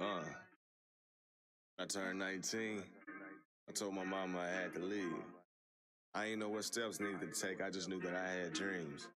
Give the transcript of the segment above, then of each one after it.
I turned 19. I told my mama I had to leave. I ain't know what steps needed to take, I just knew that I had dreams.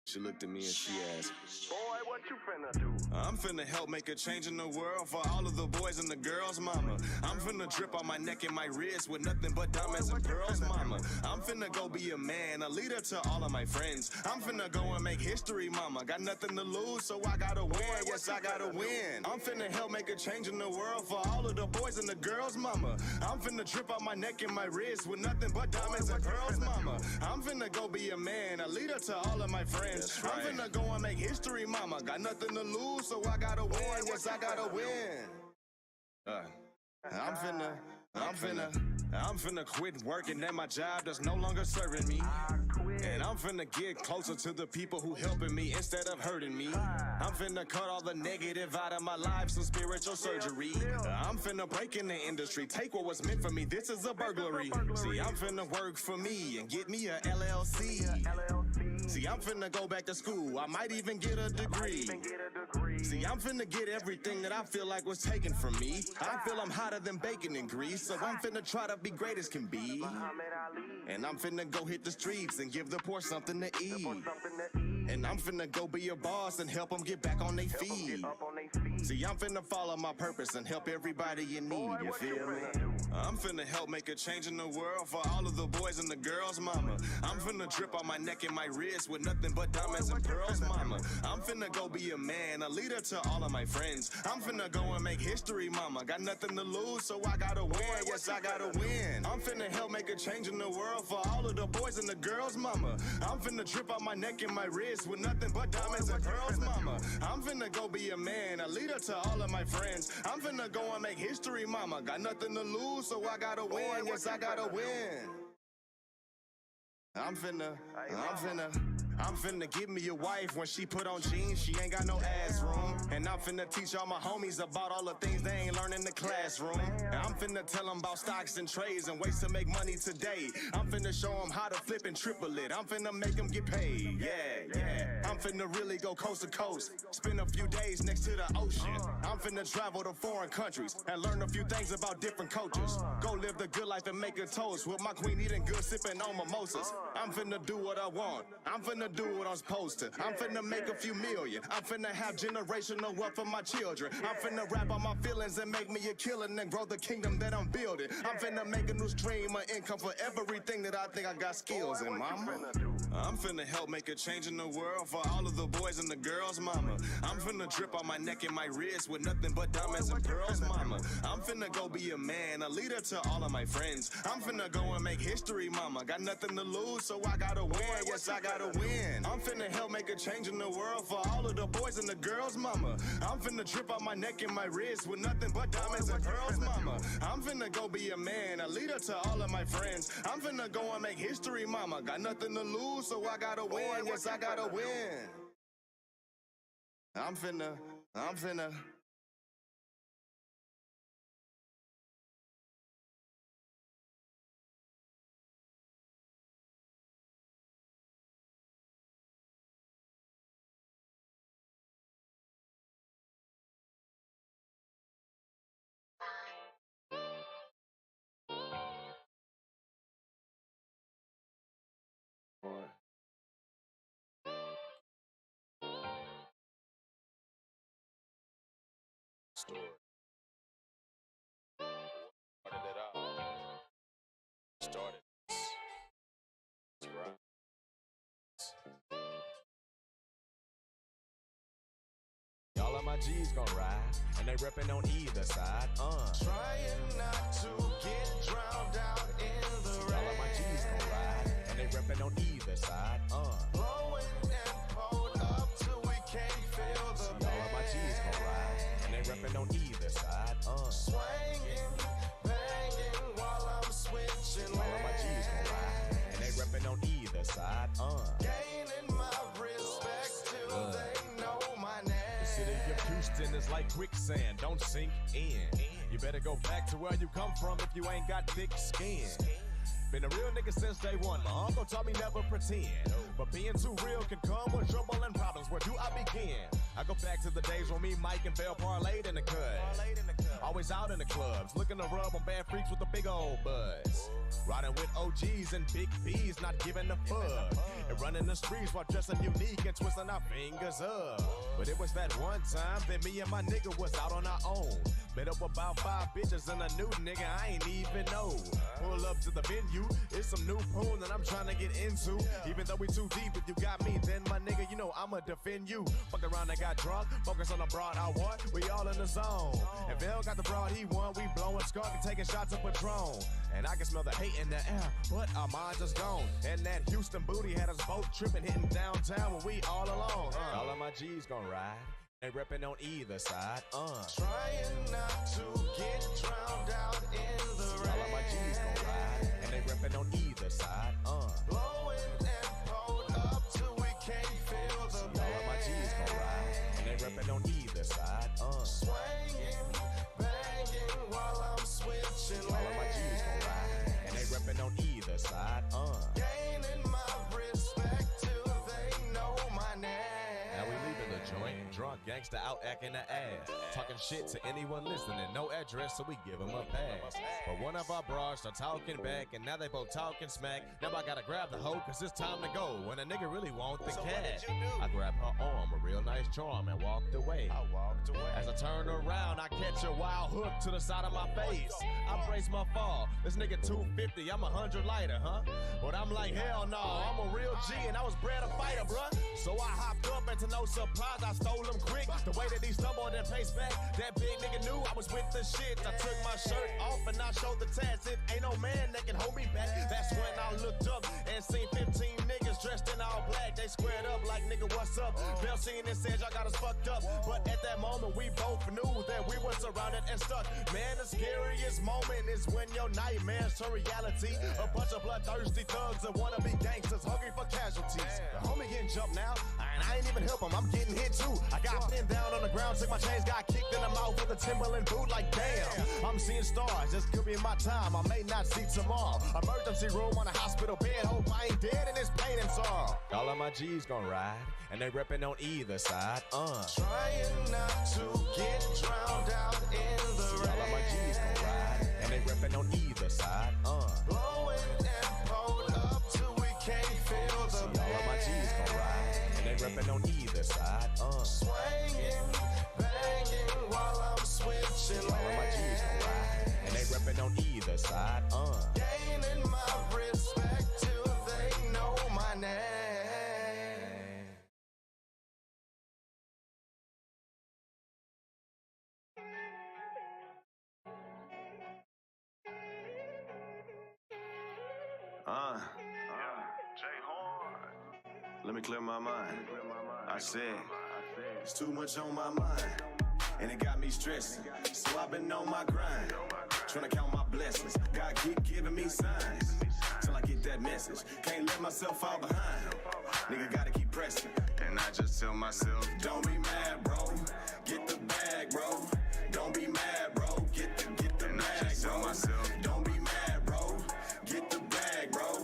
She looked at me and she asked, "Boy, what you finna do?" I'm finna help make a change in the world for all of the boys and the girls, mama. I'm finna drip on my neck and my wrist with nothing but diamonds and pearls, mama. I'm finna go be a man, a leader to all of my friends. I'm finna go and make history, mama. Got nothing to lose, so I gotta win. Yes, I gotta win. I'm finna help make a change in the world for all of the boys and the girls, mama. I'm finna drip on my neck and my wrist with nothing but diamonds and pearls, mama. I'm finna go be a man, a leader to all of my friends. I'm finna go and make history, mama. Got nothing to lose, so I gotta win. Yes, I gotta win. I'm finna quit working at my job that's no longer serving me. And I'm finna get closer to the people who helping me instead of hurting me. I'm finna cut all the negative out of my life, some spiritual surgery. I'm finna break in the industry, take what was meant for me. This is a burglary. See, I'm finna work for me and get me a LLC. See, I'm finna go back to school, I might even get a degree. See, I'm finna get everything that I feel like was taken from me. I feel I'm hotter than bacon and grease, so I'm finna try to be great as can be. And I'm finna go hit the streets and give the poor something to eat. And I'm finna go be a boss and help them get back on their feet. See, I'm finna follow my purpose and help everybody in need, you feel me? I'm finna help make a change in the world for all of the boys and the girls, mama. I'm finna drip on my neck and my wrist with nothing but diamonds and pearls, mama. I'm finna go be a man, a leader to all of my friends. I'm finna go and make history, mama. Got nothing to lose, so I gotta win. Yes, I gotta win. I'm finna help make a change in the world for all of the boys and the girls, mama. I'm finna drip on my neck and my wrist with nothing but diamonds and pearls, mama. I'm finna go be a man, a leader to all of my friends. I'm finna go and make history, mama. Got nothing to lose, so I gotta win. Yes, I gotta win. I'm finna give me a wife when she put on jeans, she ain't got no ass room. And I'm finna teach all my homies about all the things they ain't learn in the classroom. And I'm finna tell them about stocks and trades and ways to make money today. I'm finna show them how to flip and triple it. I'm finna make them get paid, yeah. I'm finna really go coast to coast, spend a few days next to the ocean. I'm finna travel to foreign countries and learn a few things about different cultures. Go live the good life and make a toast with my queen eating good, sipping on mimosas. I'm finna do what I want, I'm finna do what I'm supposed to. I'm finna make a few million, I'm finna have generational wealth for my children. I'm finna rap on my feelings and make me a killer and grow the kingdom that I'm building. I'm finna make a new stream of income for everything that I think I got skills in, mama. I'm finna help make a change in the world for all of the boys and the girls, mama. I'm finna drip on my neck and my wrist with nothing but diamonds and pearls, mama. I'm finna go be a man, a leader to all of my friends. I'm finna go and make history, mama. Got nothing to lose, so I gotta win. Yes, I gotta win. I'm finna help make a change in the world for all of the boys and the girls, mama. I'm finna drip on my neck and my wrist with nothing but diamonds and pearls, mama. I'm finna go be a man, a leader to all of my friends. I'm finna go and make history, mama. Got nothing to lose, so I gotta win. Yes, I gotta win. I'm finna. Story. Started it out. Started. Right. Y'all of my G's gon' ride, and they reppin' on either side. Trying not to get drowned out in the rain. Y'all of my G's gon' ride, and they reppin' on either side. Blowing and pulled up till we can't feel the pain. Y'all of my G's gon' ride, and they reppin' on either side. Swinging, banging while I'm switching All of my G's gon' ride, and they reppin' on either side. Gaining my respect till they know my name. The city of Houston is like quicksand, don't sink in. You better go back to where you come from if you ain't got thick skin. Been a real nigga since day one, my uncle taught me never pretend. But being too real can come with trouble and problems. Where do I begin? I go back to the days when me, Mike, and Bell parlayed in the cut. Always out in the clubs, looking to rub on bad freaks with the big old buzz. Riding with OGs and big B's, not giving a fuck. And running the streets while dressing unique and twisting our fingers up. But it was that one time that me and my nigga was out on our own. Met up about 5 bitches and a new nigga I ain't even know. Pull up to the venue, it's some new pool that I'm trying to get into. Even though we too deep, if you got me, then my nigga, you know I'ma defend you. Fuck around and got drunk, focus on the broad I want, we all in the zone. And Bill got the broad he won, we blowing skunk and taking shots of Patron. And I can smell the hate in the air, but our minds just gone. And that Houston booty had us both tripping, hitting downtown when we all alone. All of my G's gon' ride, they reppin' on either side. Trying not to get drowned out in the rain. All of my G's gon' ride, and they reppin' on either side. Blowing and pulled up till we can't feel the pain. All of my G's gon' ride, and they reppin' on either side. Swinging, banging while I'm switching All of my G's gon' ride, and they reppin' on either side. Gaining my respect till they know my name. Now we leaving the joint, drunk gangsta out acting the ass, talking shit to anyone listening, no address, so we give them a pass. But one of our bras start talking back, and now they both talking smack. Now I gotta grab the hoe, cause it's time to go, when a nigga really want the cash. I grabbed her arm, a real nice charm, and walked away. As I turned around, I catch a wild hook to the side of my face. I brace my fall, this nigga 250, I'm 100 lighter, huh? But I'm like, hell no, I'm a real G, and I was bred a fighter, bruh. So I hopped up, and to no surprise, I stole him quick. The way that he stumbled and paced back, that big nigga knew I was with the shit. I took my shirt off and I showed the tats. It ain't no man that can hold me back. That's when I looked up and seen 15 niggas dressed in all black. They squared up like, nigga, what's up? Bell seen and said, y'all got us fucked up. But at that moment, we both knew that we were surrounded and stuck. Man, the scariest moment is when your nightmares turn reality. A bunch of bloodthirsty thugs that wanna be gangsters, hungry for casualties. The homie getting jumped now, and I ain't even help him, I'm getting hit too. I got pinned down on the ground, took my chains, got kicked in the mouth with a Timberland boot, like damn. I'm seeing stars, this could be my time, I may not see tomorrow. Emergency room on a hospital bed, hope I ain't dead in this pain and sorrow. All of my G's gon' ride, and they reppin' on either side. Trying not to get drowned out in the rain. All of my G's gon' ride, and they reppin' on either side. Blowing and pulled up till we can't feel the pain. All of my G's gon' ride, and they reppin' on either side. Swinging, banging while I'm switching All of my G's gon' ride, and they reppin' on either side. Gaining my respect till they know my name. Let me clear my mind. I said, it's too much on my mind, and it got me stressing. So I've been on my grind, trying to count my blessings. God keep giving me signs, till I get that message. Can't let myself fall behind. Nigga gotta keep pressing. And I just tell myself, don't be mad, bro. Get the bag, bro. Don't be mad, bro. Get the bag, bro. Myself, don't be mad, bro. Get the bag, bro.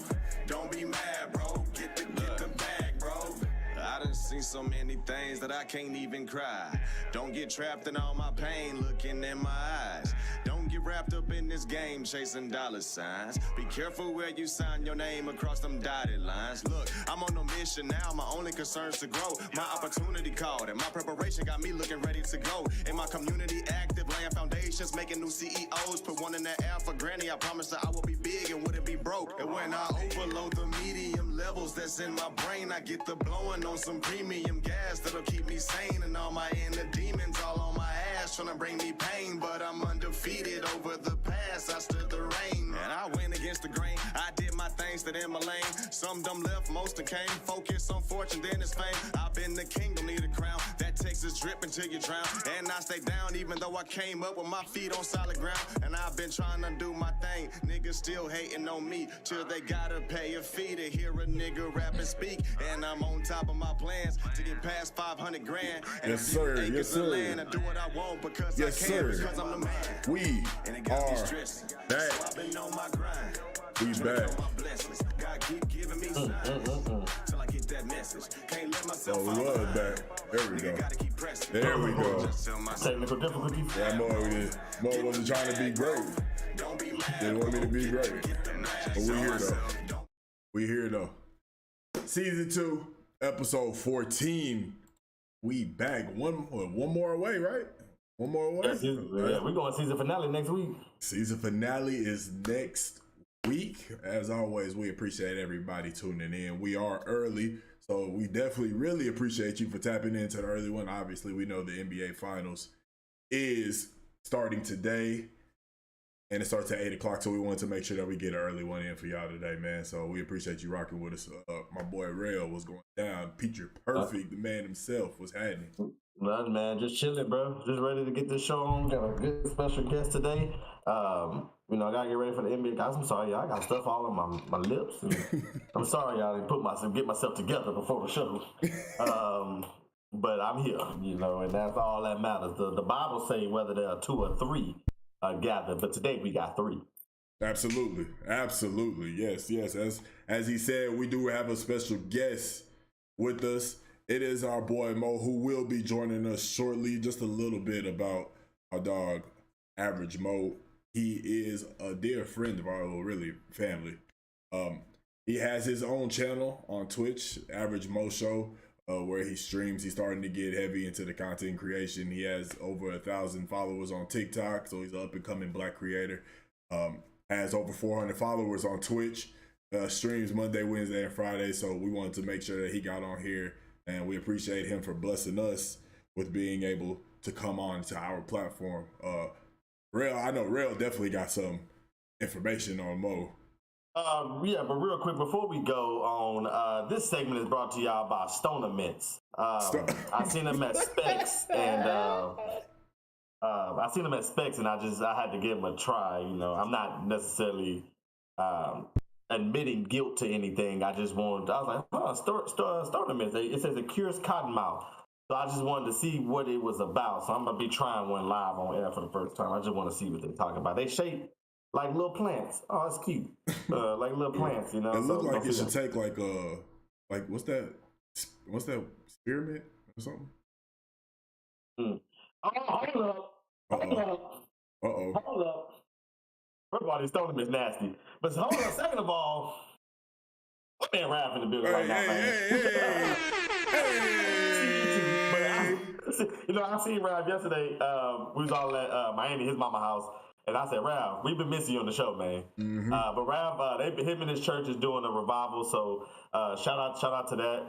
Don't be mad, bro. Get the bag, bro. I done seen so many things that I can't even cry. Don't get trapped in all my pain looking in my eyes. Don't get wrapped up in this game chasing dollar signs. Be careful where you sign your name across them dotted lines. Look, I'm on a mission now, my only concern's to grow. My opportunity called and my preparation got me looking ready to go. In my community active, laying foundations, making new CEOs. Put one in the air for granny, I promise that I will be big and wouldn't be broke. And when I overload the medium levels that's in my brain, I get the blowing on some premium gas that'll keep me sane. And all my inner demons all on my ass trying to bring me pain. But I'm undefeated over the past, I stood the rain. And I went against the grain, I did my things that in my lane. Some dumb left, most of came. Focus on fortune, then it's fame. I've been the king, don't need a crown. That Texas drip until you drown. And I stay down even though I came up with my feet on solid ground. And I've been trying to do my thing. Niggas still hating on me till they gotta pay a fee to hear a nigga rap and speak. And I'm on top of my plans to get past 500 grand. And Yes, sir. Yes, sir. Land and do what I want because Yes, I can, sir. because I'm the man. We And it got me are stressing. back. So I've been on my grind. We Tryna back. count my blessings. God keep giving me signs till I get that message. Can't let myself Oh, we fall was behind. back. There we go. Gotta keep pressing. There we go. Just tell myself, Technical difficulties. Yeah, Mo wasn't trying to be great. don't be mad. Didn't want me to be great. But we here though. We here though. Season 2, episode 14. We back. One more away, right? One more away. Yeah, we're going season finale next week. Season finale is next week. As always, we appreciate everybody tuning in. We are early, so we definitely really appreciate you for tapping into the early one. Obviously, we know the NBA Finals is starting today, and it starts at 8 o'clock, so we wanted to make sure that we get an early one in for y'all today, man. So we appreciate you rocking with us. My boy Rail was going down. Picture Perfect, the man himself, was happening. Nothing, man. Just chilling, bro. Just ready to get this show on. Got a good special guest today. I gotta get ready for the NBA guys. I'm sorry, y'all. I got stuff all on my lips. I'm sorry, y'all. I didn't get myself together before the show. But I'm here, and that's all that matters. The Bible say whether there are 2 or 3 gathered, but today we got 3. Absolutely. Yes. As he said, we do have a special guest with us. It is our boy Mo, who will be joining us shortly. Just a little bit about our dog, AverageMoe. He is a dear friend of our really family. He has his own channel on Twitch, AverageMoe Show, where he streams. He's starting to get heavy into the content creation. He has over 1,000 followers on TikTok, so he's an up-and-coming Black creator. Has over 400 followers on Twitch. Streams Monday, Wednesday, and Friday, so we wanted to make sure that he got on here. And we appreciate him for blessing us with being able to come on to our platform. I know Rail definitely got some information on Mo. Yeah, but real quick, before we go on, this segment is brought to y'all by Stoner Mints. I seen them at Specs, and I had to give them a try. I'm not necessarily admitting guilt to anything. I was like, Stoner Mints. It says it cures cottonmouth. So I just wanted to see what it was about. So I'm gonna be trying one live on air for the first time. I just want to see what they're talking about. They shape like little plants. Oh, it's cute. Like little plants, It looked like it should take like what's that spearmint or something? Hold up. First of all, this Stoner is nasty. But hold up, second of all, my man Rav in the building right now, man. I seen Rav yesterday. We was all at Miami, his mama house. And I said, Rav, we've been missing you on the show, man. Mm-hmm. But Rav, him and his church is doing a revival. So shout out to that.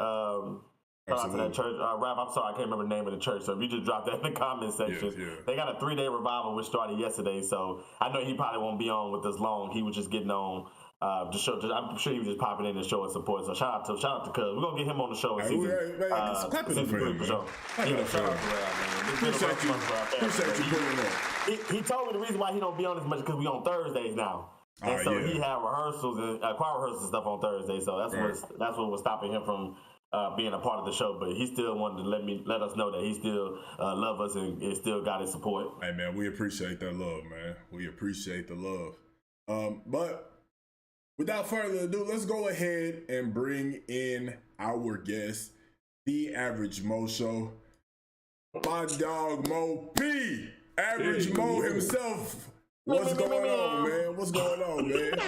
Shout out to that church. Rav, I'm sorry, I can't remember the name of the church. So if you just drop that in the comment section. Yeah. They got a 3-day revival which started yesterday. So I know he probably won't be on with us long. He was just getting on I'm sure he was just popping in and showing support. So shout out to Cuz. We're gonna get him on the show. Clap it up for him, man. Shout out to Rav, man. Appreciate you putting up. He told me the reason why he don't be on as much because we on Thursdays now. And so he had rehearsals and choir rehearsals and stuff on Thursday. So that's what was stopping him from being a part of the show. But he still wanted to let us know that he still love us and still got his support. Hey man, we appreciate that love, man. We appreciate the love. But without further ado, let's go ahead and bring in our guest, the AverageMoe Show. My dog Mo P. AverageMoe himself. What's going on, man? What's going on, man?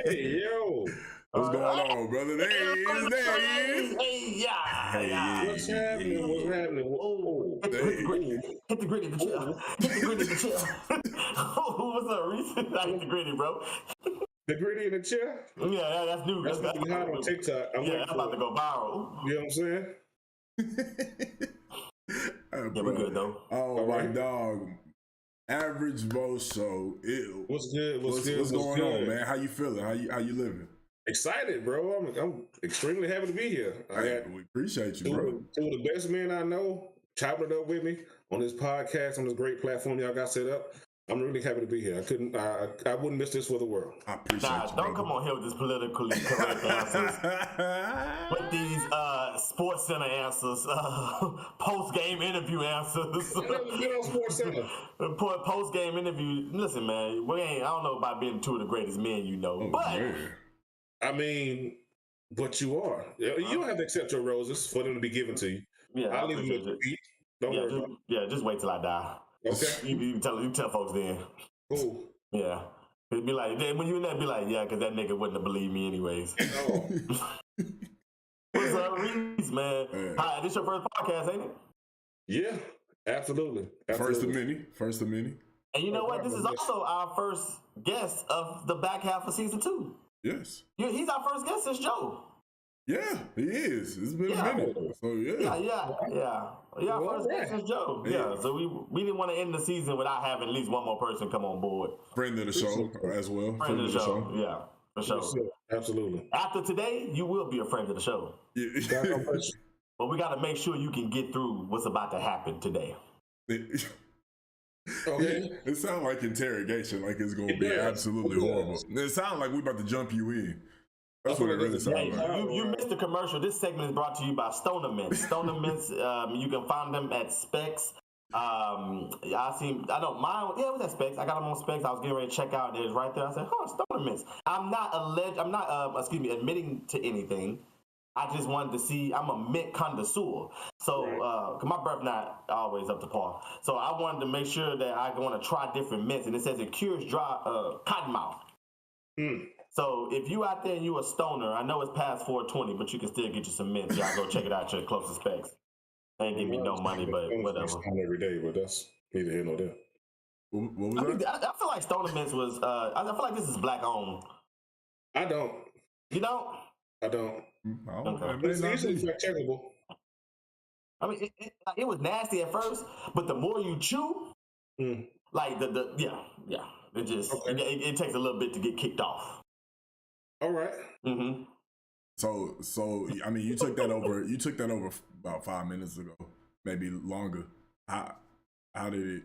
Hey, yo. What's going on, brother? There he is. Hey, yeah. What's happening? Whoa. Hit the gritty, the chill. What's up, Reese? I hit the gritty, bro. The gritty in the chair? Yeah, that's new. That's about to be hot on TikTok. That's about to go viral. You know what I'm saying? Yeah, we're good, though. Oh, my dog. AverageMoe Show. What's good? What's going on, man? How you feeling? How you living? Excited, bro. I'm extremely happy to be here. We appreciate you, bro. Two of the best men I know chopping it up with me on this podcast, on this great platform y'all got set up. I'm really happy to be here. I wouldn't miss this for the world. I appreciate you, don't come on here with this politically correct answers. With these Sports Center answers, post-game interview answers. I've never been on Sports Center. Post-game interview. Listen, man, I don't know about being two of the greatest men you know, but I mean, but you are. You don't have to accept your roses for them to be given to you. Yeah, I'll I leave them appreciate at your it. feet. Don't Yeah, worry about just wait till I die. it. Okay. You tell folks then. Cool. Yeah. It'd be like, then when you in there, be like, yeah, because that nigga wouldn't have believed me anyways. Oh. What's up, Reese, man? Hi, this your first podcast, ain't it? Yeah, absolutely. First of many. And you know what? This is also our first guest of the back half of season 2. Yes. He's our first guest since Joe. Yeah, he is. It's been a minute. So Yeah. Our first guest since Joe. Yeah. So we didn't want to end the season without having at least one more person come on board. Friend of the show as well. Friend of the show. Yeah, for sure. Absolutely. After today, you will be a friend of the show. Yeah. But we got to make sure you can get through what's about to happen today. Okay. It sounds like interrogation, like it's going to be absolutely horrible. It sounds like we about to jump you in. That's what it really sounds like. You missed the commercial. This segment is brought to you by Stoner Mints. Stoner Mints, you can find them at Specs. Mine. It was at Specs. I got them on Specs. I was getting ready to check out. It was right there. I said, Stoner Mints. I'm not admitting to anything. I just wanted to see. I'm a mint connoisseur, so cause my breath not always up to par. So I wanted to make sure that I want to try different mints, and it says it cures dry cotton mouth. So if you out there and you a stoner, I know it's past 420, but you can still get you some mints. Y'all go check it out at your closest Specs. They ain't give me no money, but whatever. Every day, but that's neither here nor there. What was that? I feel like Stoner Mints was. I feel like this is black owned. I don't. You don't? I don't. Okay. It's easily checkable. I mean, it was nasty at first, but the more you chew, like it just it takes a little bit to get kicked off. All right. Mm-hmm. So I mean, you took that over. You took that over about 5 minutes ago, maybe longer. How did it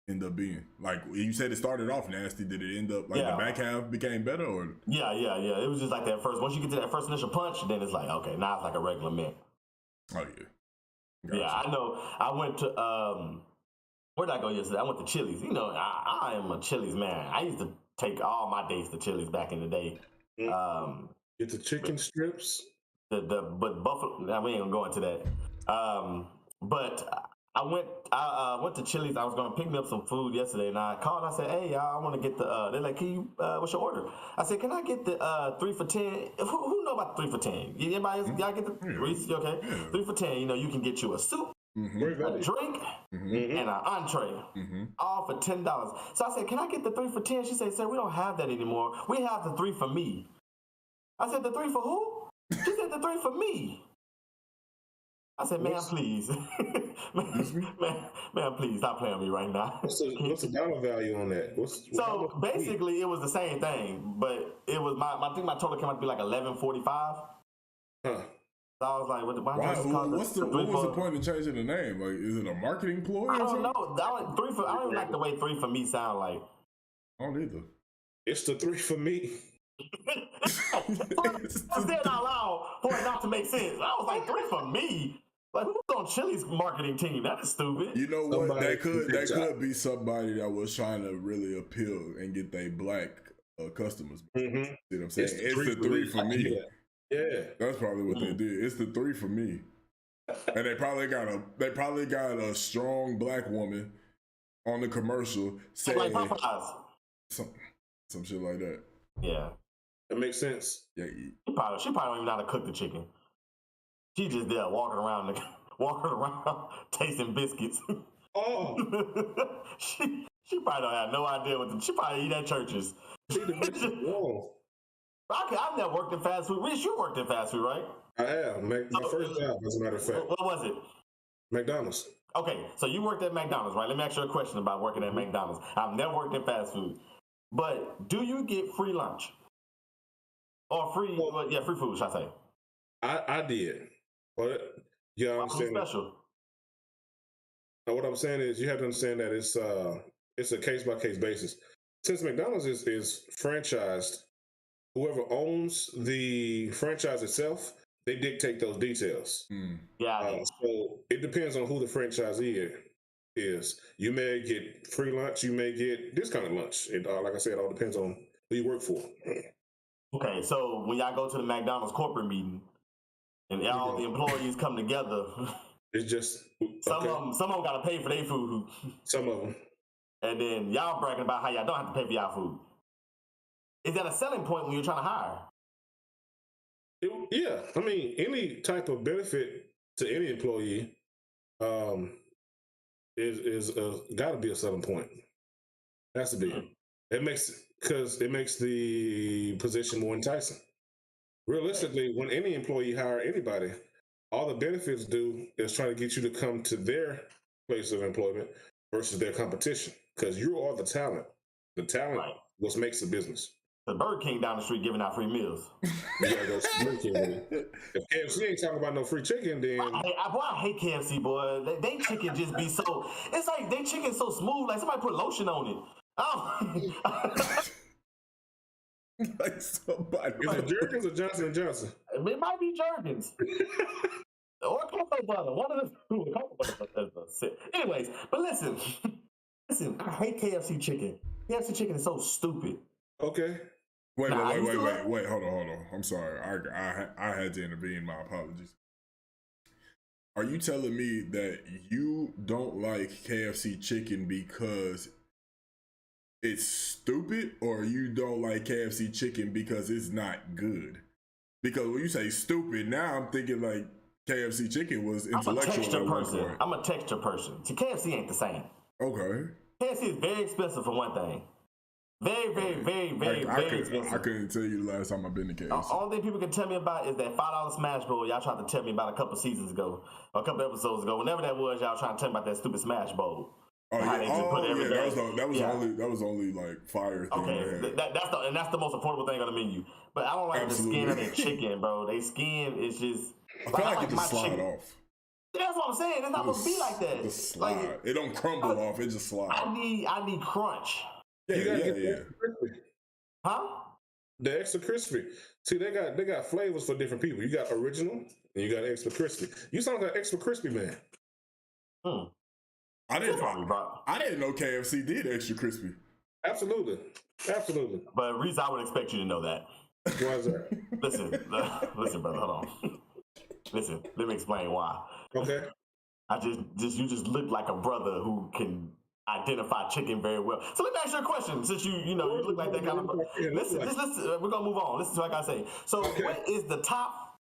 end up being? Like you said, it started off nasty. Did it end up like the back half became better, or? Yeah. It was just like that first. Once you get to that first initial punch, then it's like okay, now it's like a regular mint. Oh yeah. Gotcha. Yeah, I know. I went to where did I go yesterday? I went to Chili's. You know, I am a Chili's man. I used to take all my dates to Chili's back in the day. Get the chicken strips. But buffalo. We ain't gonna go into that. But I went to Chili's. I was gonna pick me up some food yesterday, and I called. I said, "Hey, y'all, I want to get the." They're like, "Can you? What's your order?" I said, "Can I get the 3 for $10?" Who know about the 3 for $10? Anybody? Y'all get the Reese? Okay, 3 for $10. You know, you can get you a soup, a drink, and an entree, all for $10. So I said, "Can I get the 3 for $10?" She said, "Sir, we don't have that anymore. We have the 3 for me." I said, "The 3 for who?" She said, "The 3 for me." I said, "Man, please, man, please stop playing with me right now." What's the dollar value on that? So basically, it was the same thing, but it was I think my total came out to be like $11.45. Huh. So I was like, what was the point of changing the name? Like, is it a marketing ploy? I don't know. I don't even like the way 3 for me sound like. I don't either. It's the 3 for me. I said it out loud for it not to make sense. I was like, 3 for me? Like, who's on Chili's marketing team? That is stupid. You know what? That could be somebody that was trying to really appeal and get their black customers. You know what I'm saying? It's the 3 for me. Yeah. That's probably what they did. It's the 3 for me. And they probably got a strong black woman on the commercial saying like Popeyes. Some shit like that. Yeah. That makes sense. Yeah. She probably don't even know how to cook the chicken. She just there walking around, tasting biscuits. Oh. she probably don't have no idea she probably eat at churches. Whoa. I've never worked in fast food. Rich, you worked in fast food, right? I have. My first job, as a matter of fact. What was it? McDonald's. Okay, so you worked at McDonald's, right? Let me ask you a question about working at McDonald's. I've never worked in fast food. But do you get free lunch? Or free food, should I say? I did. But you gotta understand. Special. Now, what I'm saying is you have to understand that it's a case-by-case basis. Since McDonald's is franchised, whoever owns the franchise itself, they dictate those details. Yeah. So it depends on who the franchisee is. You may get free lunch, you may get discounted lunch. It, like I said, it all depends on who you work for. Okay, so when y'all go to the McDonald's corporate meeting and all the employees come together, It's just some of them got to pay for their food. Some of them. And then y'all bragging about how y'all don't have to pay for y'all food. Is that a selling point when you're trying to hire? Yeah, I mean, any type of benefit to any employee is got to be a selling point. Has to be. It makes the position more enticing. Realistically, when any employee hire anybody, all the benefits do is try to get you to come to their place of employment versus their competition, because you are the talent. The talent what makes the business. The Burger King down the street giving out free meals. You gotta go to Burger King with it. If KFC ain't talking about no free chicken, then I hate KFC, boy. They chicken just be so. It's like they chicken so smooth, like somebody put lotion on it. Oh. Like somebody. Is it Jergens or Johnson & Johnson? It might be Jergens. Or cocoa butter. One of the two. Cocoa butter. Anyways, but listen, I hate KFC chicken. KFC chicken is so stupid. Okay. Wait, hold on. I'm sorry. I had to intervene. My apologies. Are you telling me that you don't like KFC chicken because it's stupid, or you don't like KFC chicken because it's not good? Because when you say stupid, now I'm thinking like KFC chicken was intellectual. I'm a texture person. See, KFC ain't the same. Okay. KFC is very expensive for one thing. Very expensive. I couldn't tell you the last time I've been to KFC. The only thing people can tell me about is that $5 Smash Bowl y'all tried to tell me about a couple seasons ago, or a couple episodes ago. Whenever that was, y'all trying to tell me about that stupid Smash Bowl. That was only like fire thing. Okay, that's the most affordable thing on the menu. But I don't like the skin of their chicken, bro. Their skin is just. I feel like it just slide off. That's what I'm saying. It's not supposed to be like that. Just slide. Like, it don't crumble off. It just slides. I need crunch. Yeah. Huh? The extra crispy. See, they got flavors for different people. You got original and you got extra crispy. You sound like an extra crispy man. I didn't know KFC did extra crispy. Absolutely. But Reese, I would expect you to know that. Why is that? Listen, brother. Hold on. Listen, let me explain why. Okay. You just look like a brother who can identify chicken very well. So let me ask you a question, since you look like that kind of. Listen. We're gonna move on. Listen to what I gotta say. So, what is the top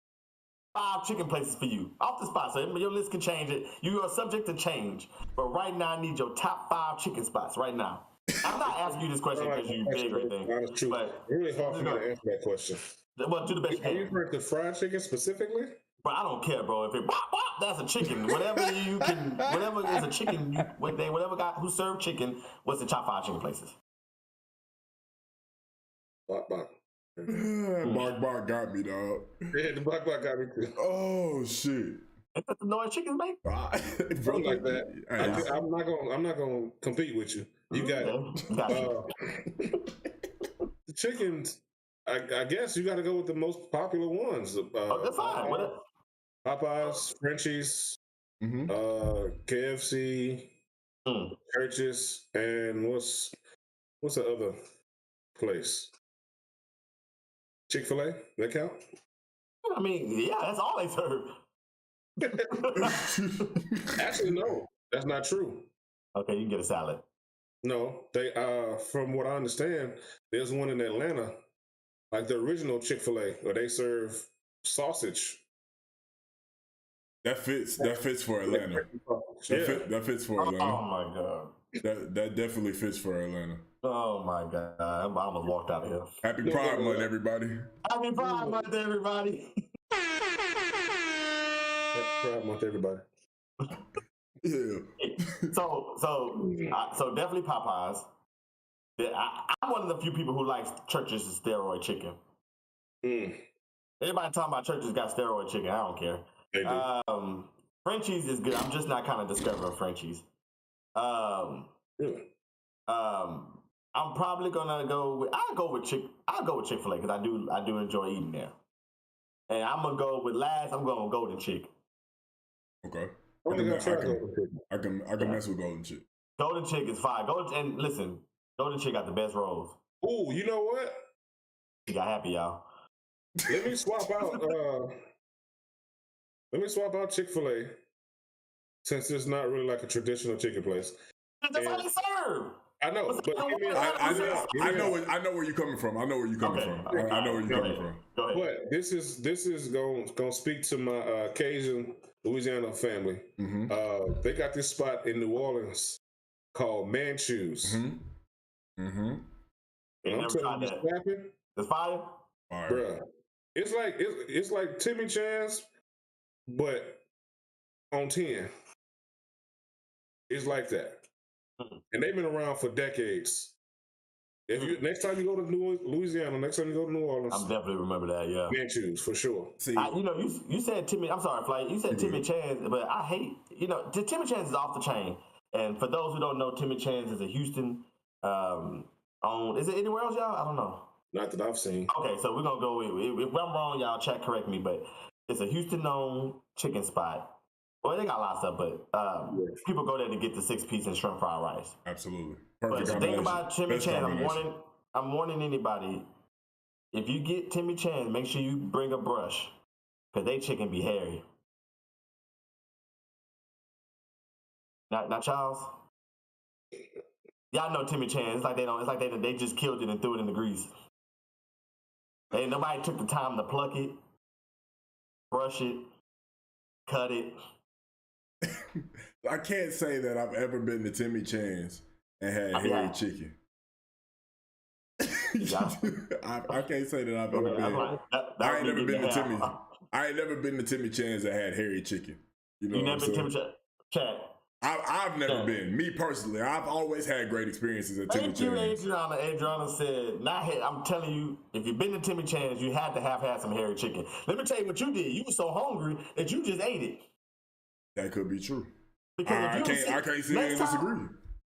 5 chicken places for you off the spot? So your list can change it. You are subject to change, but right now I need your top 5 chicken spots right now. I'm not asking you this question because you big or anything. That's true. But really hard for me to answer that question. Well, do the best you can. Are you referring to fried chicken specifically? But I don't care, bro. If it that's a chicken. Whatever is a chicken. Whatever guy who served chicken. What's the top 5 chicken places? Bark. Bark got me, dog. Yeah, the bark got me too. Oh shit! Is that the noise chickens make? Something like that. I'm not gonna compete with you. You got it. The chickens. I guess you got to go with the most popular ones. That's fine. Popeyes, Frenchies, KFC, Churches, and what's the other place? Chick-fil-A? That count? I mean, yeah, that's all they serve. Actually, no, that's not true. Okay, you can get a salad. No, they from what I understand, there's one in Atlanta, like the original Chick-fil-A, where they serve sausage. That fits for Atlanta. That fits for Atlanta. Oh my god. That definitely fits for Atlanta. Oh my god. I almost walked out of here. Happy Pride Month, everybody. Happy Pride Month, everybody. Happy Pride Month, everybody. Yeah. So definitely Popeyes. I'm one of the few people who likes Church's steroid chicken. Everybody talking about Church's got steroid chicken. I don't care. They do. Frenchies is good. I'm just not kind of discovering Frenchies. Really? I'm probably gonna go with Chick-fil-A because I do enjoy eating there. And I'm gonna go with I'm going with Golden Chick. Okay. I can mess with Golden Chick. Golden Chick is fine. Golden Chick got the best rolls. Ooh, you know what? You got happy, y'all. Let me swap out Chick-fil-A since it's not really like a traditional chicken place. That's how they serve. I know, but I know where you're coming from. I know where you're coming from. I know where you're coming from. Go ahead. But this is gonna speak to my Cajun Louisiana family. Mm-hmm. They got this spot in New Orleans called Manchus. Mm-hmm. Mm-hmm. And I'm telling you, snapping, It's fire. bruh. It's like Timmy Chan's, but on 10. It's like that. And they've been around for decades. If you next time you go to Louisiana, next time you go to New Orleans, I'm definitely remember that. Yeah, Manchus for sure. See, you said Timmy. I'm sorry, Flight. You said Timmy Chan's, but I hate Timmy Chan's is off the chain. And for those who don't know, Timmy Chan's is a Houston. Is it anywhere else, y'all? I don't know. Not that I've seen. Okay, so we're gonna go with. If I'm wrong, y'all chat correct me. But it's a Houston-owned chicken spot. Well, they got a lot of stuff, but people go there to get the 6-piece and shrimp fried rice. absolutely. But Perfect the thing combination. about Timmy Best Chan, combination. I'm warning anybody, if you get Timmy Chan, make sure you bring a brush, because they chicken be hairy. Not Charles? Y'all know Timmy Chan. It's like they just killed it and threw it in the grease. Hey, nobody took the time to pluck it, brush it, cut it. I can't say that I've ever been to Timmy Chan's and had hairy chicken. I can't say that I've ever been. I ain't never been to Timmy. I ain't never been to Timmy Chan's that had hairy chicken. You know You what never I'm been saying? Timmy Chan? I've never been. Me personally, I've always had great experiences at Timmy Thank you, Chan's. Adriana. Adriana said, I'm telling you, if you've been to Timmy Chan's, you had to have had some hairy chicken. Let me tell you what you did. You were so hungry that you just ate it. That could be true. Because I can't sit here and disagree.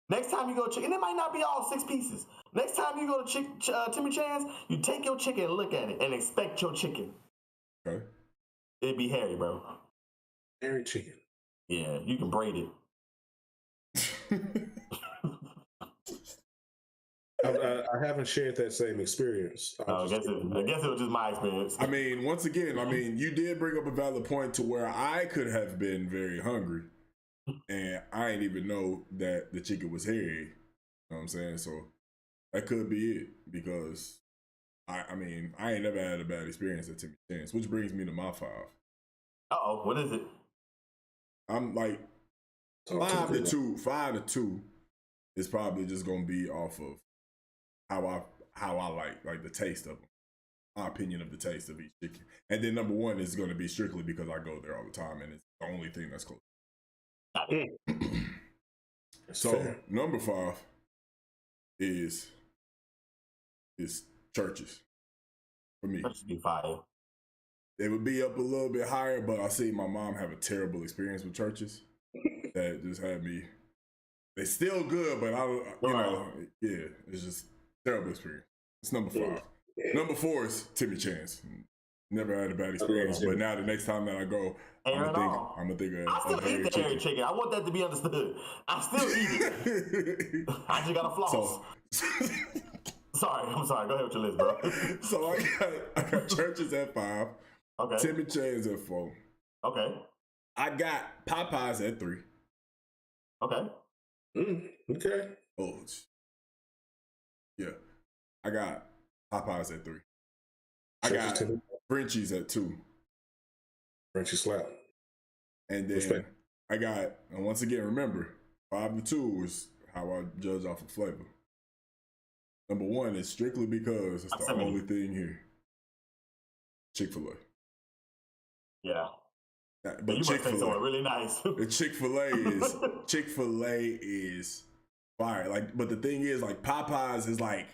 Next time you go to chicken, it might not be all 6 pieces. Next time you go to Timmy Chan's, you take your chicken and look at it and expect your chicken. Okay. It'd be hairy, bro. Hairy chicken. Yeah, you can braid it. I haven't shared that same experience. I guess it was just my experience. I mean, once again, you did bring up a valid point to where I could have been very hungry, and I didn't even know that the chicken was hairy. You know what I'm saying? So that could be it, because I ain't never had a bad experience at Timmy Chan's, which brings me to my 5. Uh-oh, what is it? I'm like 5 to 2. 5 to 2 is probably just gonna be off of how I like the taste of them. My opinion of the taste of each chicken. And then number 1 is gonna be strictly because I go there all the time and it's the only thing that's close. So fair. number 5 is churches for me. Churches be fire. They would be up a little bit higher, but I see my mom have a terrible experience with churches that just had me. They're still good, but it's just terrible experience. It's number 5. Number 4 is Timmy Chan's. Never had a bad experience, but now the next time that I go, I'm gonna think of. I still eat the hairy chicken. I want that to be understood. I still eat it. I just gotta floss. I'm sorry. Go ahead with your list, bro. So I got churches at 5. Okay. Timmy Chan's at 4. Okay. I got Popeyes at 3. Okay. Okay. Oh, yeah. I got Popeyes at 3. I got Frenchies at 2. Frenchy slap. And then Respect. I got, and once again, remember, 5 to 2 is how I judge off of flavor. Number 1 is strictly because it's the only thing here. Chick-fil-A. Yeah. But you must say something really nice. Chick-fil-A is fire. Like, but the thing is, like, Popeyes is like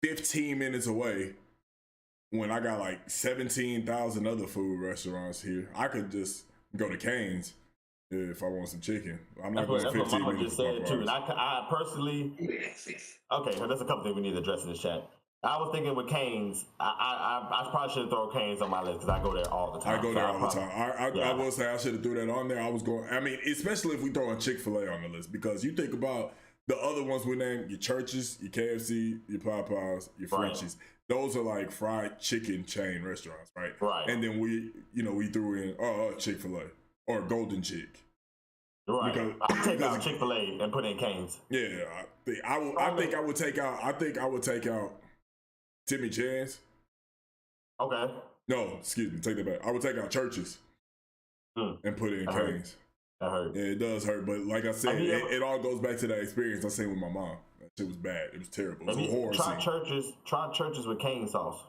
15 minutes away when I got like 17,000 other food restaurants here. I could just go to Cane's if I want some chicken. I'm not going 15 minutes. That's what Mama just said too. And I personally, okay, so there's a couple things we need to address in this chat. I was thinking with Cane's, I probably should have thrown Cane's on my list because I go there all the time. I go there all the time. I will say I should have threw that on there. Especially if we throw a Chick-fil-A on the list, because you think about the other ones we named, your churches, your KFC, your Popeyes, your Frenchies. those are like fried chicken chain restaurants, right? Right. And then we threw in Chick-fil-A or Golden Chick. Right. Because, I take out Chick-fil-A and put in Cane's. Yeah, I think I would take out Timmy Chan's. Okay. No, excuse me, take that back. I would take out Church's and put in Cane's. That hurt. Yeah, it does hurt, but like I said, it all goes back to that experience I seen with my mom. That shit was bad. It was terrible. It was a horror scene. Try Church's with cane sauce.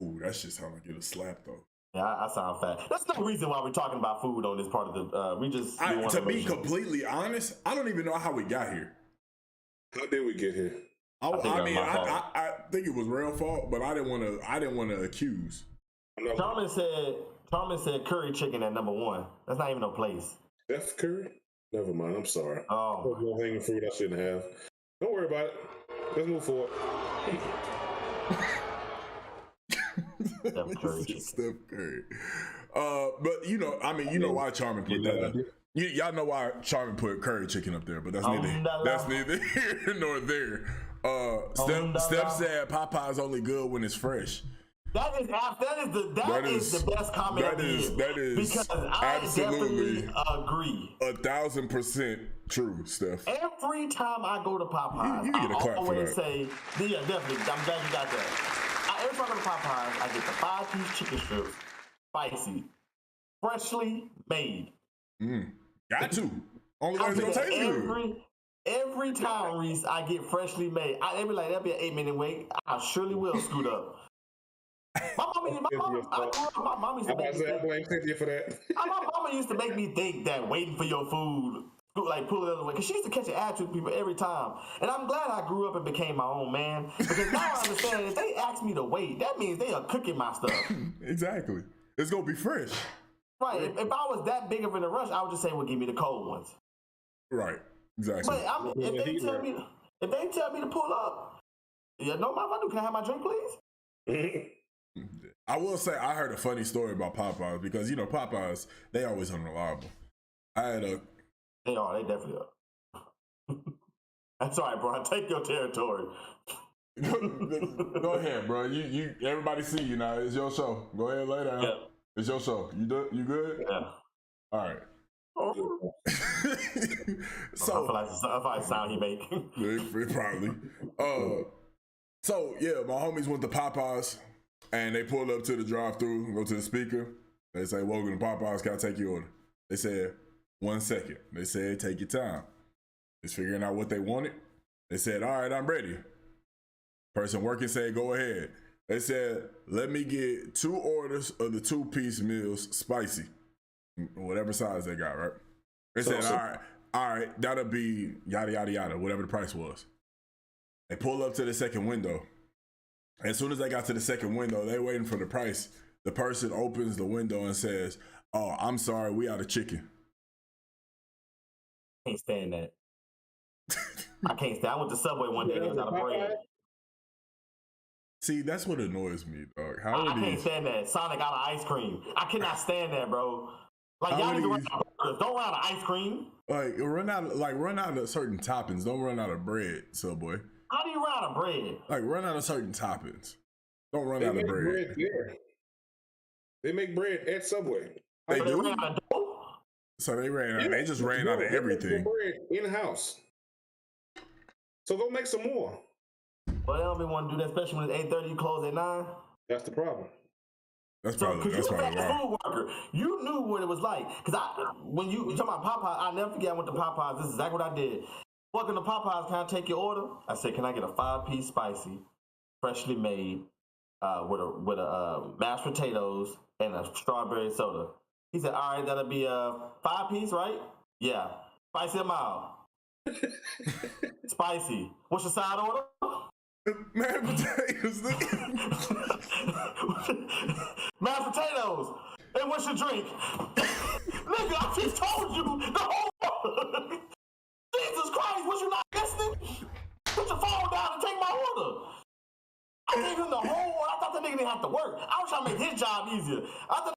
Ooh, that shit sound like it'll slap though. Yeah, I sound fat. That's no reason why we're talking about food on this part of the. To be completely honest, I don't even know how we got here. How did we get here? I think it was real fault, but I didn't want to accuse. Charmin said curry chicken at number 1. That's not even no place. Steph Curry? Never mind. I'm sorry. Oh, no hanging fruit I shouldn't have. Don't worry about it. Let's move forward. Steph Curry. But you know why Charmin put that up. Y'all know why Charmin put curry chicken up there, but that's neither here nor there. Steph said Popeye's only good when it's fresh. That is the best comment that is because I absolutely definitely agree. 1,000% true, Steph. Every time I go to Popeyes, you get a clap I always for that. say, yeah, definitely. I'm glad you got that. Every time I go to Popeyes, I get the 5-piece chicken strips, spicy, freshly made. Got to. Only way it's gonna taste good. Every time, Reese, I get freshly made. They be like, that'll be an 8-minute wait. I surely will scoot up. My mama used to make me think. My mama used to make me think that waiting for your food, like pull it away, because she used to catch an attitude with people every time. And I'm glad I grew up and became my own man, because now I understand if they ask me to wait, that means they are cooking my stuff. Exactly. It's gonna be fresh. Right. If I was that big of in a rush, I would just say, well, give me the cold ones. Right. Exactly. But if they tell me to pull up, no, my dude, can I have my drink, please? I will say I heard a funny story about Popeyes because Popeyes, they always unreliable. They definitely are. That's all right, bro. Take your territory. Go ahead, bro. You everybody see you now. It's your show. Go ahead, lay down. Yeah. It's your show. You good? Yeah. All right. So I feel like the sound he making. Probably. So yeah, my homies went to Popeyes. And they pulled up to the drive-thru, go to the speaker. They say, welcome to Popeyes, can I take your order? They said, 1 second. They said, take your time. Just figuring out what they wanted. They said, all right, I'm ready. Person working said, go ahead. They said, let me get 2 orders of the 2-piece meals spicy. Whatever size they got, right? They said, all right, that'll be yada, yada, yada, whatever the price was. They pull up to the second window. As soon as they got to the second window, they waiting for the price. The person opens the window and says, oh, I'm sorry, we out of chicken. I can't stand that. I can't stand. I went to Subway one day and it was out of bread. See, that's what annoys me, dog. I can't stand that. Sonic out of ice cream. I cannot stand that, bro. Like, y'all need to run out of burgers. Don't run out of ice cream. Run out of certain toppings. Don't run out of bread, Subway. How do you run out of bread? Like, run out of certain toppings. Don't run out of bread. They make bread at Subway. They do? Ran out of dough? So they just ran out of everything. Bread in-house. So go make some more. Well, they don't want to do that, especially when it's 8:30, you close at 9. That's the problem. That's probably you're a fast food worker. You knew what it was like. Because when you talking about Popeyes, I'll never forget I went to Popeyes. This is exactly what I did. Welcome to Popeyes, can I take your order? I said, can I get a 5-piece spicy, freshly made, with a mashed potatoes and a strawberry soda? He said, all right, that'll be a 5-piece, right? Yeah. Spicy or mild? Spicy. What's your side order? Mashed potatoes. Mashed potatoes. And what's your drink? Nigga, I just told you the whole Jesus Christ, was you not listening? Put your phone down and take my order. I gave him the whole order. I thought that nigga didn't have to work. I was trying to make his job easier. I thought,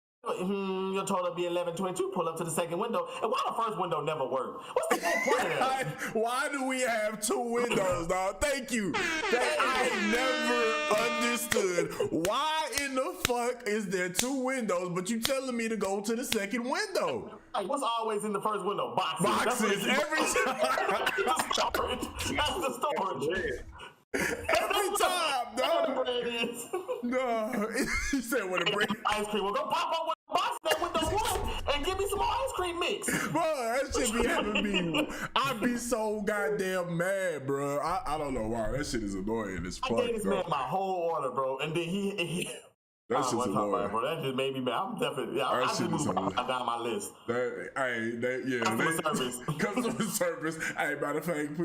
Angel told her to be 11:22. Pull up to the second window. And why the first window never worked? What's the whole point of that? Why do we have two windows, dog? Thank you. I never understood why in the fuck is there two windows, but you telling me to go to the second window? Like, what's always in the first window? Boxes. Boxes every time. That's the storage. That's the storage. Every time, dog. No, he said with a bread. Ice cream. Well, go pop up with a box that window one and give me some more ice cream mix. Bro, that shit be having me. I be so goddamn mad, bro. I don't know why. That shit is annoying as fuck. I gave this man my whole order, bro, and then he that shit's annoying. Bro. That just made me mad. I'm definitely. I just moved down my list. Customer service. Hey, matter of fact,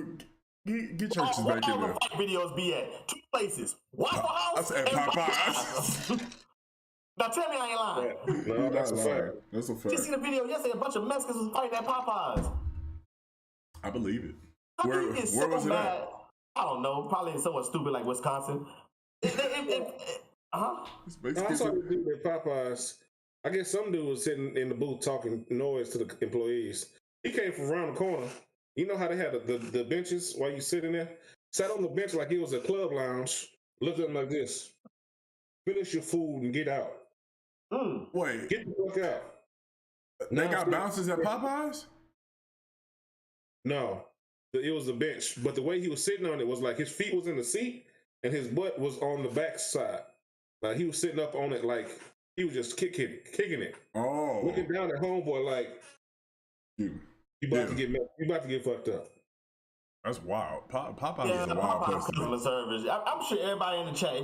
get churches back in there. Fight videos be at 2 places: Waffle House and Popeyes. Now tell me I ain't lying. No, that's a fact. That's a fact. Did you see the video yesterday? A bunch of Mexicans was fighting at Popeyes. I believe it. Where was it at? I don't know. Probably somewhere stupid like Wisconsin. I saw the dude at Popeyes. I guess some dude was sitting in the booth talking noise to the employees. He came from around the corner. You know how they had the benches while you sitting there? Sat on the bench like it was a club lounge. Looked at them like this. Finish your food and get out. Wait. Get the fuck out. They got bounces at Popeyes? No. It was a bench. But the way he was sitting on it was like his feet was in the seat and his butt was on the back side. Like he was sitting up on it like he was just kicking it. Oh. Looking down at homeboy like you about to get fucked up. That's wild. Popeyes is a wild place to customer service. I'm sure everybody in the chat,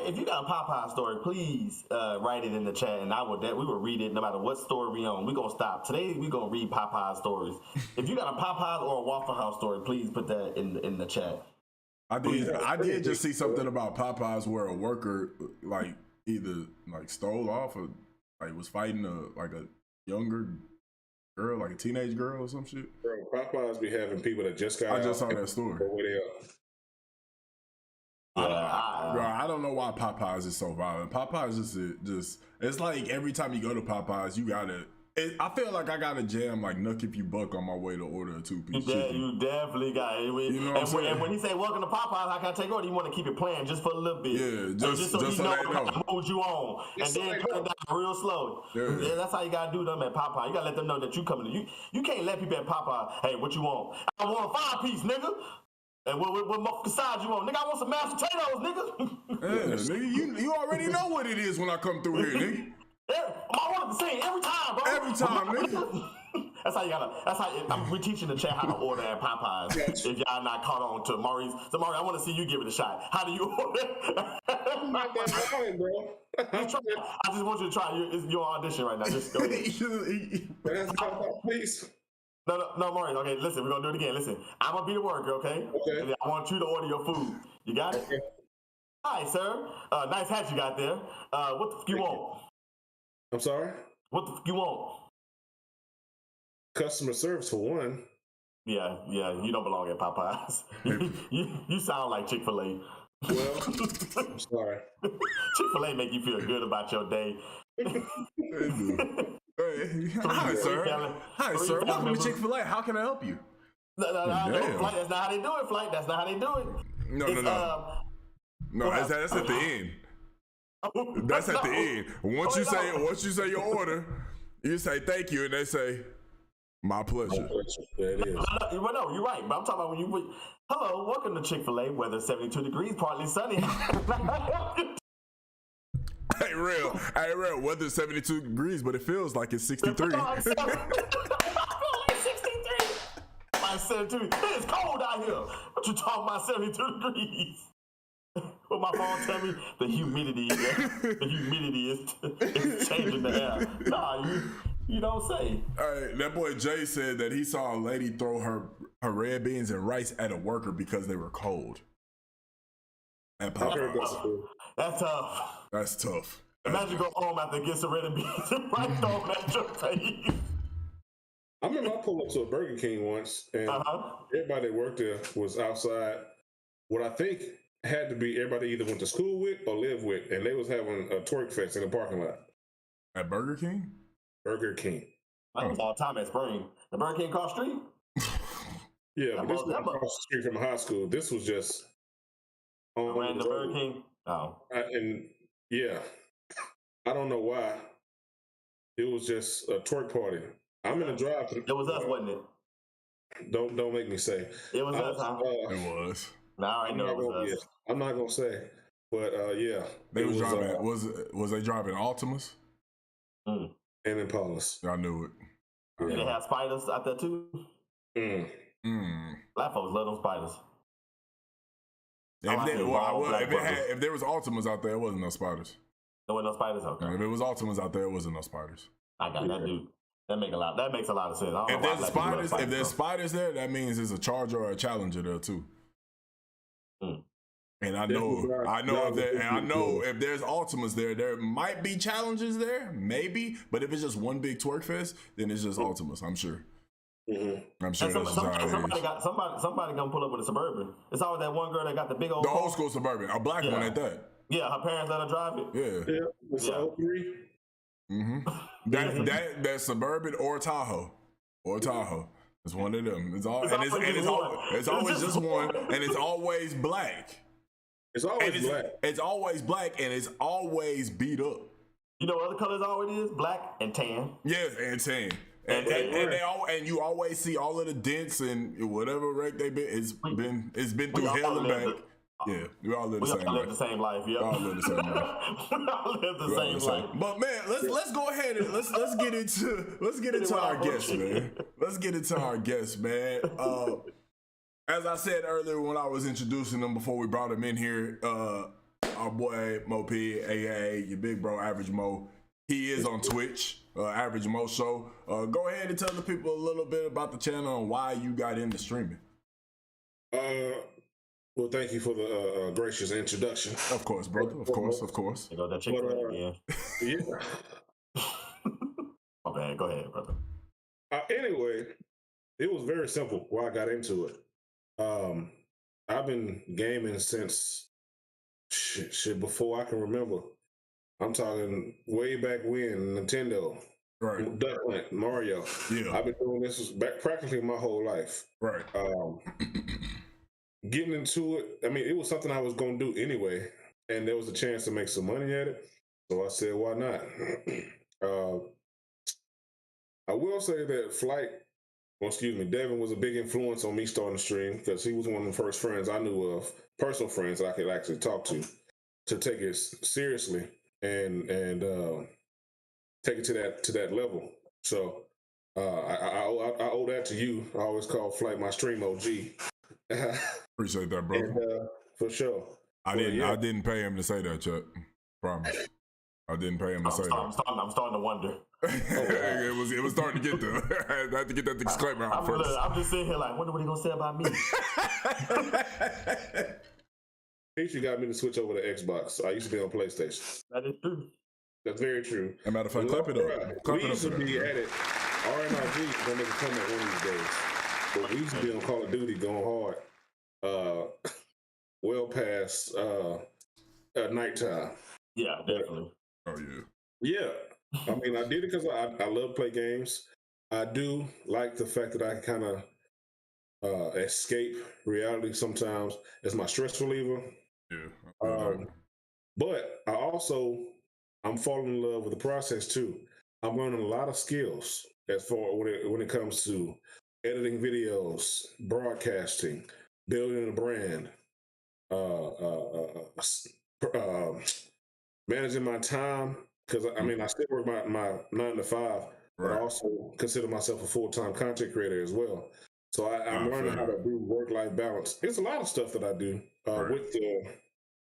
if you got a Popeye story, please write it in the chat, and we will read it no matter what story we on. We're gonna stop today. We're gonna read Popeye stories. If you got a Popeye or a Waffle House story, please put that in the chat. I did just see something about Popeyes where a worker like either like stole off or like was fighting a younger girl, like a teenage girl or some shit. Bro, Popeyes be having people that just got out. I just saw that story. Bro, I don't know why Popeyes is so violent. Popeyes just it's like every time you go to Popeyes, you gotta. I feel like I gotta jam like Nuck If You Buck on my way to order a 2-piece chicken. You definitely got it. You know what I'm saying? And when he say welcome to Popeyes, how can I take order? You want to keep it playing just for a little bit. Yeah, just so you know what mood you on. Just and then turn it down real slow. Yeah, that's how you gotta do them at Popeye. You gotta let them know that you coming. You can't let people at Popeye, hey, what you want? I want a 5-piece, nigga. And what motherfucking side you want? Nigga, I want some mashed potatoes, nigga. Yeah, nigga, you already know what it is when I come through here, nigga. I want the same every time, bro. Every time, nigga. That's how we're teaching the chat how to order at Popeyes. If y'all not caught on to Maurice. So Maurice, I want to see you give it a shot. How do you order? I'm not that hard, bro. I just want you to try. It's your audition right now. Just go ahead. Please. No, Maurice. Okay, listen, we're gonna do it again. Listen, I'm gonna be the worker, okay? Okay. I want you to order your food. You got it? Okay. Hi, sir. Nice hat you got there. What the fuck you want? I'm sorry? What the fuck you want? Customer service for one. Yeah, you don't belong at Popeyes. you sound like Chick-fil-A. Well, I'm sorry. Chick-fil-A make you feel good about your day. Hi, sir. Hi, sir. Welcome to Chick-fil-A. How can I help you? No, Flight, that's not how they do it, Flight. That's not how they do it. No. No, that's at the end. That's at the end. Once you say your order, you say thank you, and they say my pleasure. There it is. Well, no, you're right. But I'm talking about when you. Hello, welcome to Chick-fil-A. Weather 72 degrees, partly sunny. Hey, real. Weather 72 degrees, but it feels like it's 63. I feel like 63. My 72. It's cold out here. What you talking about 72 degrees? Well, my phone tell me the humidity is changing the air. Nah, you don't say. All right, that boy Jay said that he saw a lady throw her red beans and rice at a worker because they were cold. At Popeyes. That's tough. That's tough. Imagine go home after get some red beans and rice thrown at your face. I remember I pulled up to a Burger King once, and everybody that worked there was outside. What I think had to be everybody either went to school with or lived with, and they was having a twerk fest in the parking lot. At Burger King? Burger King. That was all time at Spring. The Burger King cross street. Yeah, That but this must- was that across must- the street from high school. This was just on Ran the the Burger road. King. Oh, And yeah, I don't know why. It was just a twerk party. I'm in a drive. it was us, wasn't it? Don't make me say. It was I us, was, huh? It was. No, I I'm know not it was gonna, us. yeah, I'm not gonna say, but yeah, They it was driving. uh, Was they driving Altimas? Mm. and Impalas. I knew it. Did they have spiders out there too? Mm. Black folks love them spiders. If there was Altimas out there, it wasn't no spiders. There were no spiders. Okay. If it was Altimas out there, it wasn't no spiders. I got that, dude. That makes a lot of sense. I don't If know why there's black people love spiders, if there's though. spiders there, that means there's a Charger or a Challenger there too. And I know if there's Altimas there, there might be Challengers there, maybe. But if it's just one big twerk fest, then it's just Altimas. I'm sure. Mm-hmm. I'm sure And that's just how it is. somebody gonna pull up with a Suburban. It's always that one girl that got the big old The old school Suburban, a black one at that. Yeah, her parents let her drive it. Yeah. Yeah, it's Yeah. 03. That Suburban or Tahoe. It's one of them. It's always just one, and it's always black. It's always black. It's always black, and it's always beat up. You know what other colors always is? Black and tan. Yes, and tan. And you always see all of the dents and whatever wreck they been. It's been through hell and back. Yeah, we all live the same life. The same life. Yeah, We all live the same life. we all live the same life. But man, let's go ahead and let's get into our guests, man. Let's get into our guests, man. As I said earlier when I was introducing them before we brought him in here, our boy Mo P, aka your big bro AverageMoe. He is on Twitch, AverageMoe Show. Go ahead and tell the people a little bit about the channel and why you got into streaming. Well, thank you for the gracious introduction. Of course, brother. Of course. You know that chick again. Yeah. Oh man, go ahead, brother. Anyway, it was very simple why I got into it. I've been gaming since shit before I can remember. I'm talking way back when Nintendo, Right. Duck Hunt, Mario. Yeah. I've been doing this practically my whole life. Right. Getting into it, I mean, it was something I was going to do anyway, and there was a chance to make some money at it. So I said, why not? I will say that Devin was a big influence on me starting to stream because he was one of the first friends I knew of, personal friends that I could actually talk to take it seriously and take it to that level. So I owe that to you. I always call Flight my stream OG. Appreciate that, brother. And, for sure. I didn't pay him to say that, Chuck. Promise. I didn't pay him to say that. I'm starting to wonder. It was starting to get there. I had to get that disclaimer out first. I'm just sitting here like, wonder what he gonna say about me. He got me to switch over to Xbox. I used to be on PlayStation. That is true. That's very true. As a matter of fact, clap it up. We used to be at it. RNRG gonna make a comeback one of these days. But we used to be on Call of Duty going hard. Well past nighttime. Yeah, definitely. Oh yeah. Yeah. I mean, I did it because I love to play games. I do like the fact that I kind of escape reality sometimes as my stress reliever. Yeah. But I'm falling in love with the process too. I'm learning a lot of skills as far when it comes to editing videos, broadcasting, building a brand, managing my time. Because I mean, I still work my 9 to 5, but I also consider myself a full-time content creator as well. So I'm learning how to do work-life balance. There's a lot of stuff that I do with the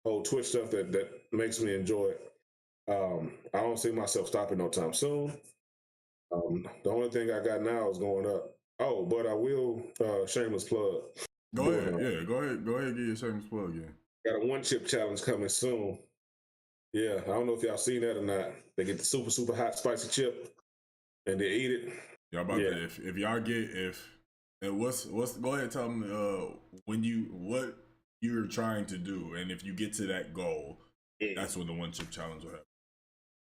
whole Twitch stuff that makes me enjoy it. I don't see myself stopping no time soon. The only thing I got now is going up. Oh, but I will shameless plug. Go ahead. Go ahead. Get your shameless plug in. Got a 1-chip challenge coming soon. Yeah, I don't know if y'all seen that or not. They get the super, super hot, spicy chip, and they eat it. Y'all about to, if y'all get, what's go ahead and tell them what you're trying to do, and if you get to that goal, that's when the 1-chip challenge will happen.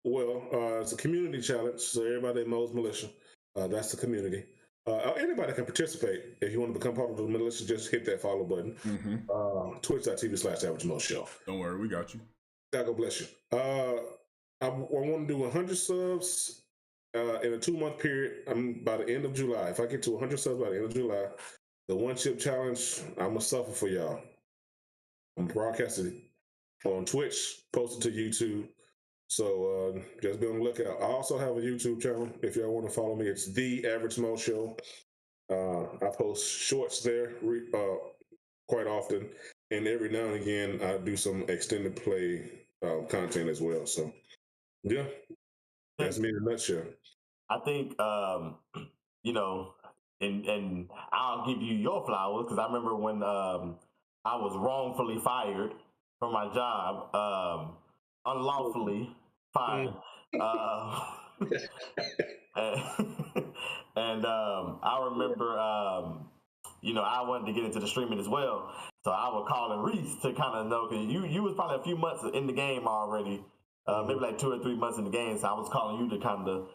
Well, it's a community challenge, so everybody knows militia. That's the community. Anybody can participate. If you want to become part of the militia, just hit that follow button. Twitch.tv/AverageMoe show. Don't worry, we got you. God bless you. I want to do 100 subs in a 2-month period. By the end of July. If I get to 100 subs by the end of July, the one chip challenge, I'm gonna suffer for y'all. I'm broadcasting on Twitch, posted to YouTube. So just be on the lookout. I also have a YouTube channel. If y'all want to follow me, it's the AverageMoe Show. I post shorts there quite often, and every now and again I do some extended play content as well. So yeah, that's me in a nutshell. I think you know, and I'll give you your flowers because I remember when I was wrongfully fired from my job, unlawfully fired. And I remember, you know, I wanted to get into the streaming as well, so I would call in Reese to kind of know because you was probably a few months in the game already, maybe like 2 or 3 months in the game. So I was calling you to kind of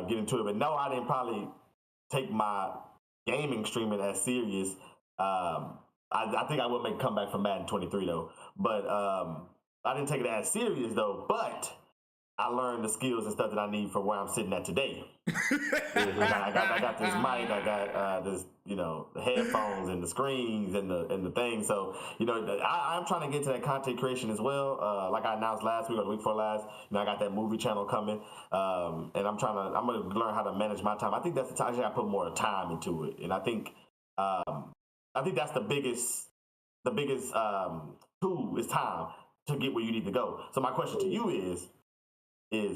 get into it. But no, I didn't probably take my gaming streaming as serious. I think I would make a comeback from Madden 23 though, but I didn't take it as serious though. But I learned the skills and stuff that I need for where I'm sitting at today. I got this mic, I got this, you know, the headphones and the screens and the thing. So, you know, I'm trying to get to that content creation as well. Like I announced last week or the week before last, you know, I got that movie channel coming, and I'm gonna learn how to manage my time. I think that's the time I put more time into it, and I think that's the biggest tool is time to get where you need to go. So my question to you is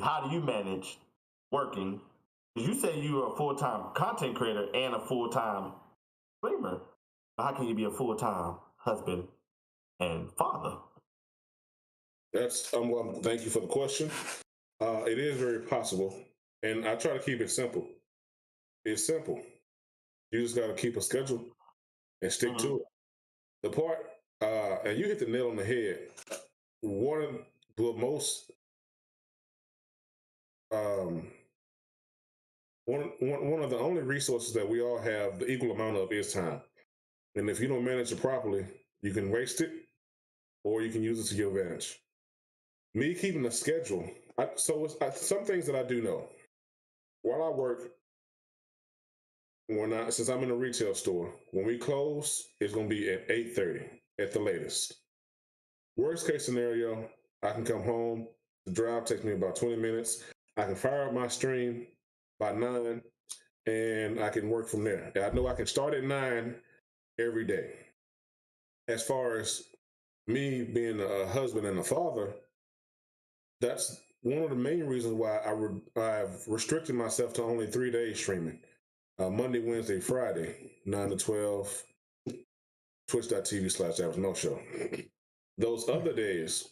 how do you manage working? Because you say you're a full-time content creator and a full-time streamer. How can you be a full-time husband and father? That's well, thank you for the question. It is very possible, and I try to keep it simple. It's simple. You just got to keep a schedule and stick to it. The part, and you hit the nail on the head. One of the most one of the only resources that we all have the equal amount of is time. And if you don't manage it properly, you can waste it or you can use it to your advantage. Me keeping a schedule, some things that I do know. While I work, since I'm in a retail store, when we close, it's going to be at 8:30 at the latest. Worst case scenario, I can come home. The drive takes me about 20 minutes. I can fire up my stream by 9, and I can work from there. I know I can start at 9 every day. As far as me being a husband and a father, that's one of the main reasons why I've restricted myself to only 3 days streaming. Monday, Wednesday, Friday, 9 to 12, twitch.tv/AverageMoe show. Those other days,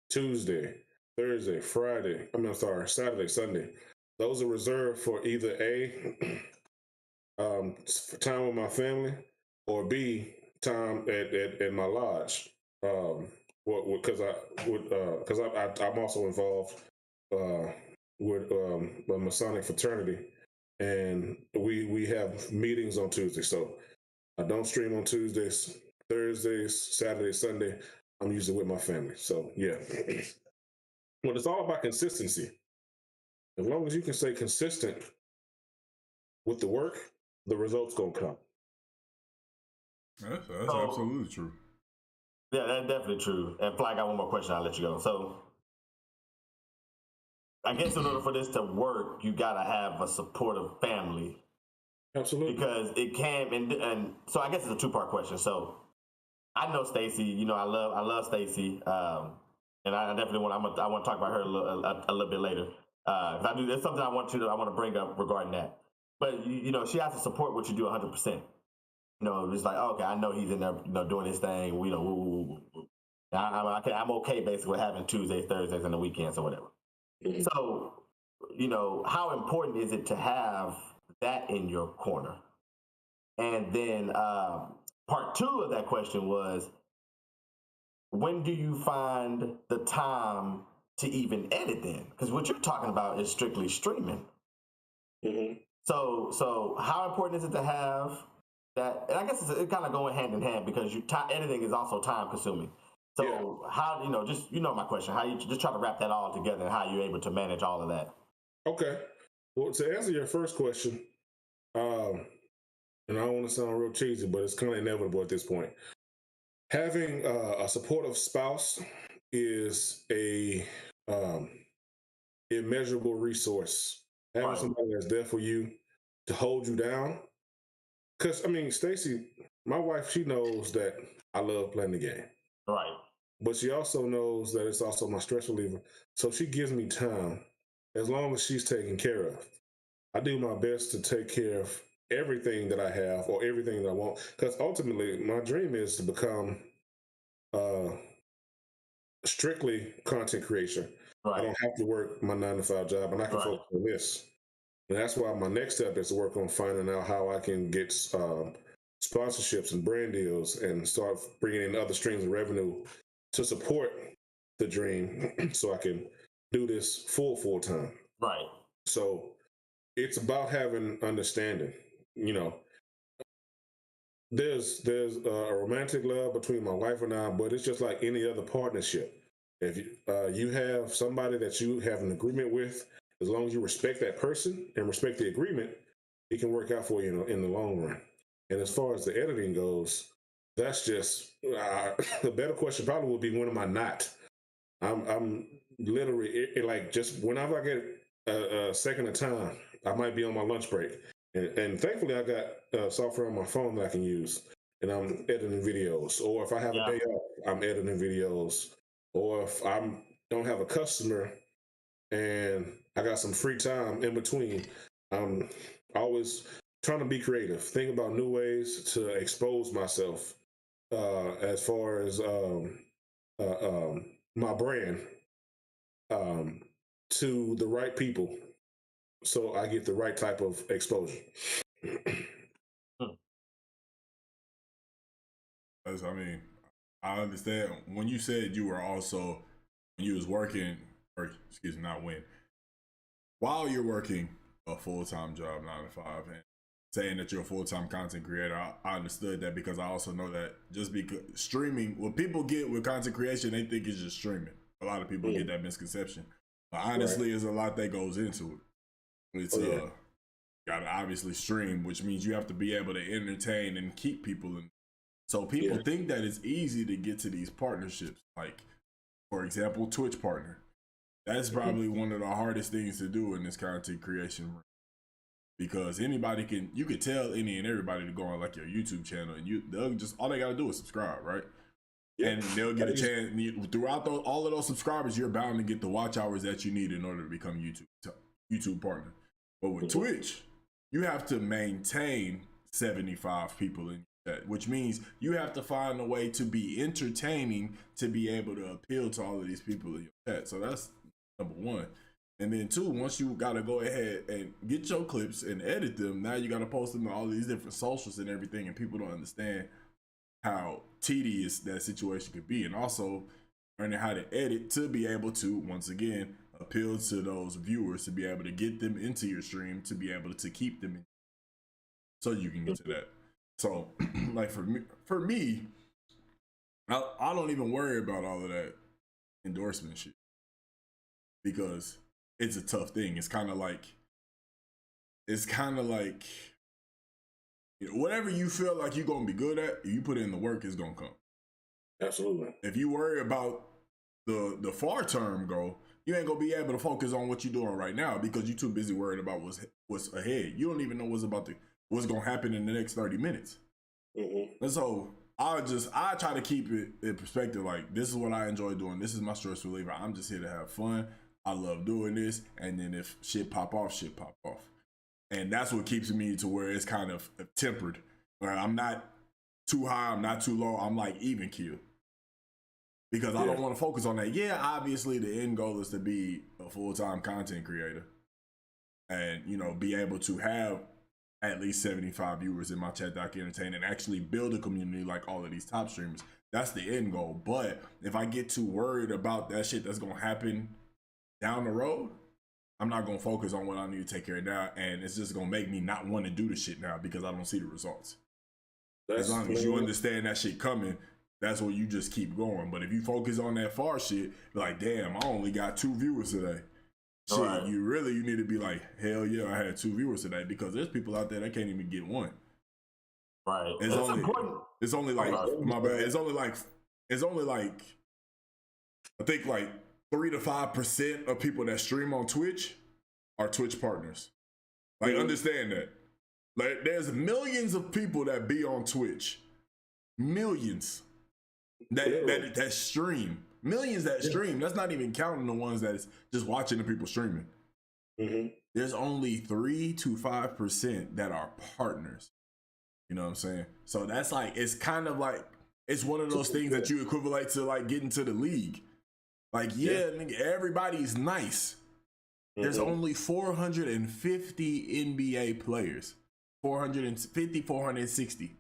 Tuesday, Thursday, Saturday, Sunday, those are reserved for either time with my family, or B, time at my lodge. Because I'm also involved with a Masonic fraternity, and we have meetings on Tuesday. So I don't stream on Tuesdays, Thursdays, Saturday, Sunday. I'm usually with my family. So yeah, but it's all about consistency. As long as you can stay consistent with the work, the results gonna come. That's absolutely true. Yeah, that's definitely true. And Fly, I got one more question. I'll let you go. So, I guess in order for this to work, you gotta have a supportive family. Absolutely. Because it can, and so I guess it's a 2-part question. So, I know Stacy. You know, I love Stacy, and I definitely want to talk about her a little bit later. There's something I want to bring up regarding that. But you know, she has to support what you do 100%. You know, it's like, okay, I know he's in there, you know, doing his thing. You know, I'm okay basically with having Tuesdays, Thursdays, and the weekends or whatever. So, you know, how important is it to have that in your corner? And then part 2 of that question was, when do you find the time to even edit then? Because what you're talking about is strictly streaming. Mm-hmm. So how important is it to have that? And I guess it's kind of going hand in hand because editing is also time consuming. So how just my question, how you just try to wrap that all together and how you're able to manage all of that? Okay. Well, to answer your first question, and I don't want to sound real cheesy, but it's kind of inevitable at this point. Having a supportive spouse is a immeasurable resource. Having somebody that's there for you to hold you down. Because, I mean, Stacy, my wife, she knows that I love playing the game. Right. But she also knows that it's also my stress reliever. So she gives me time as long as she's taken care of. I do my best to take care of everything that I have or everything that I want. Because ultimately, my dream is to become strictly content creation. Right. I don't have to work my 9-to-5 job, and I can focus on this. And that's why my next step is to work on finding out how I can get sponsorships and brand deals and start bringing in other streams of revenue to support the dream so I can do this full time. Right. So it's about having understanding. There's a romantic love between my wife and I, but it's just like any other partnership. If you have somebody that you have an agreement with, as long as you respect that person and respect the agreement, it can work out for you in the long run. And as far as the editing goes, that's just the better question probably would be, when am I not? I'm literally like, just whenever I get a second of time, I might be on my lunch break. And thankfully, I got software on my phone that I can use, and I'm editing videos. Or if I have a day off, I'm editing videos. Or if I don't have a customer and I got some free time in between, I'm always trying to be creative, think about new ways to expose myself as far as my brand to the right people, so I get the right type of exposure. I mean, I understand when you said you were also, when you was working, or excuse me, not when, while you're working a full-time job, 9-to-5, and saying that you're a full-time content creator, I understood that, because I also know that just because streaming, what people get with content creation, they think it's just streaming. A lot of people get that misconception. But honestly, there's a lot that goes into it. It's gotta obviously stream, which means you have to be able to entertain and keep people in. So people think that it's easy to get to these partnerships. Like, for example, Twitch partner. That's probably one of the hardest things to do in this content creation room. Because anybody you could tell any and everybody to go on like your YouTube channel, and they'll just, all they gotta do is subscribe, right? And they'll get a chance. Throughout all of those subscribers, you're bound to get the watch hours that you need in order to become YouTube partner. But with Twitch, you have to maintain 75 people in your chat, which means you have to find a way to be entertaining to be able to appeal to all of these people in your chat. So that's number one. And then two, once you gotta go ahead and get your clips and edit them, now you gotta post them to all these different socials and everything, and people don't understand how tedious that situation could be. And also learning how to edit to be able to, once again, appeal to those viewers, to be able to get them into your stream, to be able to keep them in, so you can get to that. So like for me, I don't even worry about all of that endorsement shit, because it's a tough thing. It's kind of like whatever you feel like you're gonna be good at, if you put in the work, it's gonna come. Absolutely. If you worry about the far term goal, you ain't gonna be able to focus on what you're doing right now, because you're too busy worried about what's ahead. You don't even know what's gonna happen in the next 30 minutes. And so I try to keep it in perspective. Like, this is what I enjoy doing. This is my stress reliever. I'm just here to have fun. I love doing this. And then if shit pop off. And that's what keeps me to where it's kind of tempered. Where I'm not too high, I'm not too low. I'm like even keel. Because I don't want to focus on that. Yeah, obviously the end goal is to be a full-time content creator. And, be able to have at least 75 viewers in my chat that I can entertain and actually build a community like all of these top streamers. That's the end goal. But if I get too worried about that shit that's going to happen down the road, I'm not gonna focus on what I need to take care of now, and it's just gonna make me not want to do the shit now because I don't see the results. As long as you understand that shit coming, that's where you just keep going. But if you focus on that far shit, like, damn, I only got 2 viewers today. Shit, right. you need to be like, hell yeah, I had 2 viewers today, because there's people out there that can't even get 1. Right. It's only like my bad. It's only like I think like 3 to 5% of people that stream on Twitch are Twitch partners. Like, understand that. Like, there's millions of people that be on Twitch. Millions that stream. Millions that stream. That's not even counting the ones that's just watching the people streaming. There's only 3 to 5% that are partners. You know what I'm saying? So that's like, it's kind of like, it's one of those things that you equivalent to like getting to the league. Like, nigga, everybody's nice. There's only 450 NBA players. 450, 460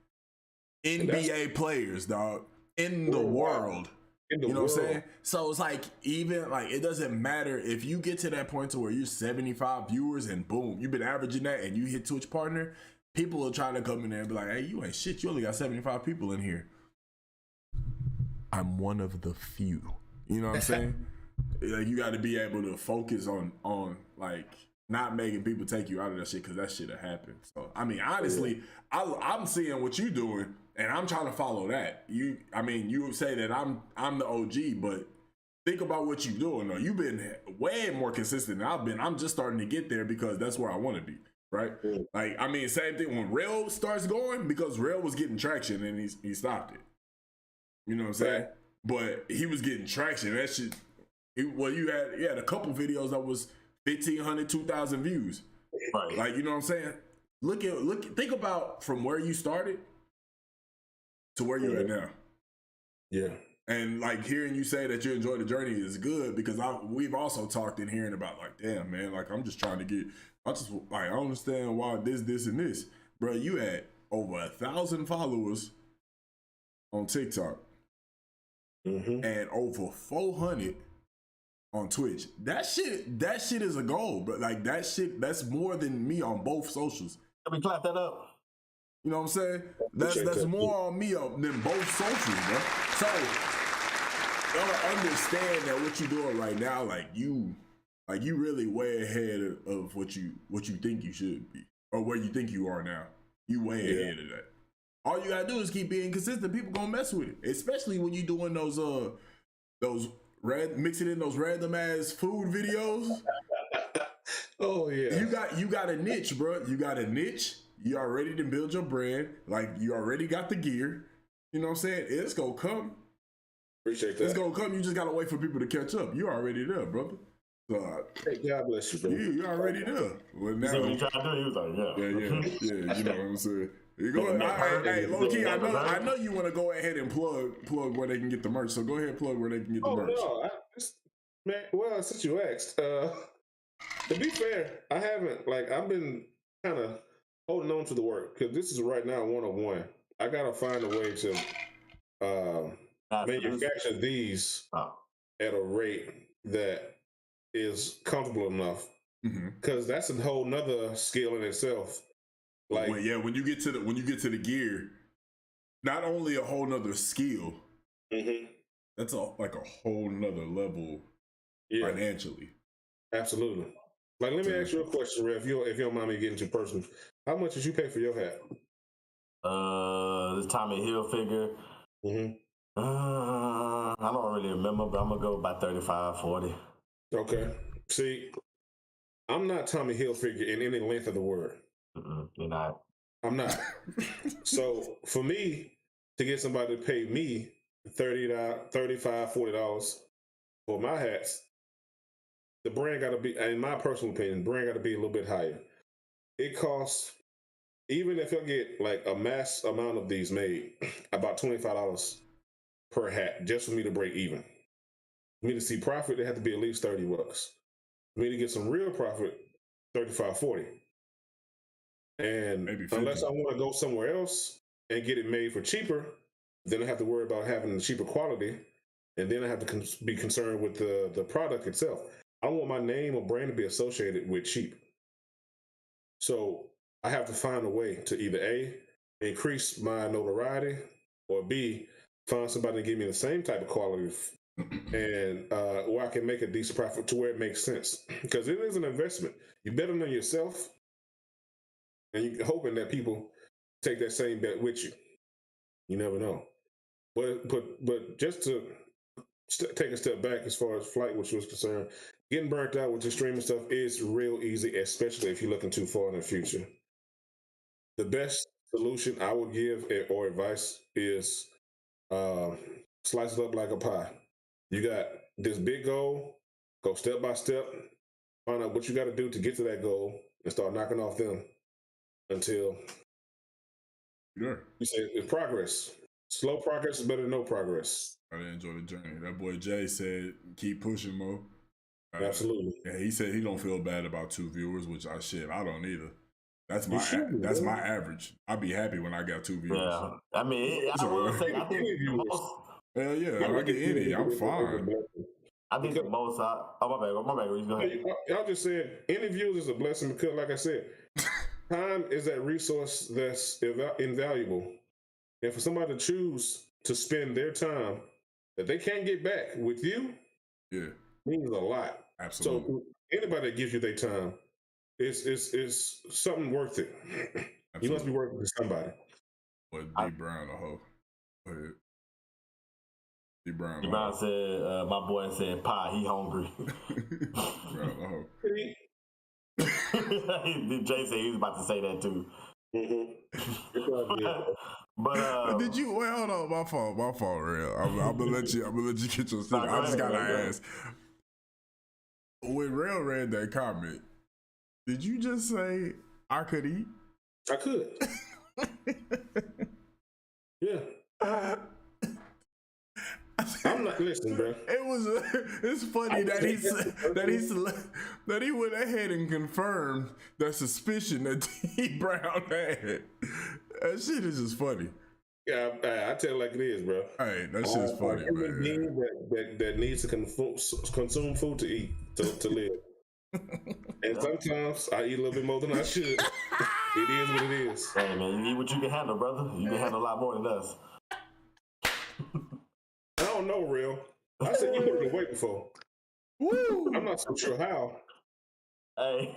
NBA players, dog, in the world. You know what I'm saying? So it's like, even like, it doesn't matter if you get to that point to where you're 75 viewers and boom, you've been averaging that and you hit Twitch partner, people will try to come in there and be like, hey, you ain't shit. You only got 75 people in here. I'm one of the few. You know what I'm saying? Like, you got to be able to focus on like not making people take you out of that shit, because that shit will happen. So I mean, honestly, I'm seeing what you doing and I'm trying to follow that. You say that I'm the OG, but think about what you're doing though. You've been way more consistent than I've been. I'm just starting to get there because that's where I want to be. Right? Like, I mean, same thing when Rail starts going, because Rail was getting traction and he stopped it. You know what I'm saying? But he was getting traction. That shit. You had a couple videos that was 1,500, 2,000 views. Right. Like, you know what I'm saying? Think about from where you started to where you're at now. Yeah. And like, hearing you say that you enjoy the journey is good, because we've also talked in hearing about like, damn man, like I'm just trying to get, I understand why this and this. Bro, you had over 1,000 followers on TikTok and over 400 on Twitch. That shit is a goal, but like that's more than me on both socials. Let me clap that up. You know what I'm saying? That's more on me than both socials, bro. So y'all understand that what you're doing right now, like you really way ahead of what you think you should be, or where you think you are now. You way ahead of that. All you gotta do is keep being consistent. People gonna mess with it, especially when you doing those mixing in those random ass food videos. Oh yeah. You got a niche, bro. You got a niche. You already to build your brand. Like, you already got the gear. You know what I'm saying? It's gonna come. Appreciate that. It's gonna come. You just gotta wait for people to catch up. You already there, brother. So, hey, God bless you, bro. You already there. Well, now, what you trying to do? He was like, yeah. You know what I'm saying? Hey, low key, I know you want to go ahead and plug where they can get the merch. So go ahead and plug where they can get the merch. Well, since you asked, to be fair, I haven't, like, I've been kind of holding on to the work, because this is right now 101. I gotta find a way to manufacture these at a rate that is comfortable enough, because that's a whole nother skill in itself. Like, when you get to the gear, not only a whole nother skill, that's like a whole nother level financially. Absolutely. Like, let me ask you a question, Ray, if you don't mind me getting too personal. How much did you pay for your hat? This Tommy Hilfiger. I don't really remember, but I'm gonna go by 35, 40. Okay. See, I'm not Tommy Hilfiger in any length of the word. You're not. I'm not. So for me to get somebody to pay me $35, $40 for my hats, the brand got to be, in my personal opinion, the brand got to be a little bit higher. It costs, even if I get like a mass amount of these made, about $25 per hat just for me to break even. For me to see profit, it had to be at least $30. For me to get some real profit, $35, $40. And maybe unless I want to go somewhere else and get it made for cheaper, then I have to worry about having the cheaper quality, and then I have to be concerned with the product itself. I don't want my name or brand to be associated with cheap. So I have to find a way to either A, increase my notoriety, or B, find somebody to give me the same type of quality and where I can make a decent profit to where it makes sense. Because it is an investment. You bet on yourself, and you're hoping that people take that same bet with you. You never know. But just to take a step back as far as flight, which was concerned, getting burnt out with the streaming stuff is real easy, especially if you're looking too far in the future. The best solution I would give or advice is slice it up like a pie. You got this big goal, go step by step, find out what you got to do to get to that goal, and start knocking off them until you say it's progress. Slow progress is better than no progress. I enjoy the journey. That boy Jay said, "Keep pushing, Mo." Absolutely. Yeah, he said he don't feel bad about 2 viewers, which I don't either. That's my average. I'd be happy when I got 2 viewers. Yeah, I mean, I will say, I think the most. Hell yeah, if I get any, I'm fine. I think the most. Oh my bad. Go ahead. Y'all just said any views is a blessing because, like I said, time is that resource that's invaluable, and for somebody to choose to spend their time that they can't get back with you, means a lot. Absolutely. So anybody that gives you their time, it's something worth it. Absolutely. You must be worth it to somebody. But D Brown a hoe. Go ahead. D Brown said, my boy said, "Pie, he hungry." Brown a hoe. Jay said he was about to say that too. But did you? Wait, hold on. My fault, real. I'm gonna let you get your stuff. I just gotta ask. When Rail read that comment, did you just say I could eat? I could. Yeah. I'm not listening, bro. It's funny that he went ahead and confirmed that suspicion that D Brown had. That shit is just funny. Yeah, I tell it like it is, bro. Hey, that shit is funny, man. That needs to consume food to eat to live. And sometimes I eat a little bit more than I should. It is what it is. Hey man, you eat what you can handle, brother. You can handle a lot more than us. I don't know, real. I said you looking weight before. Woo! I'm not so sure how. Hey,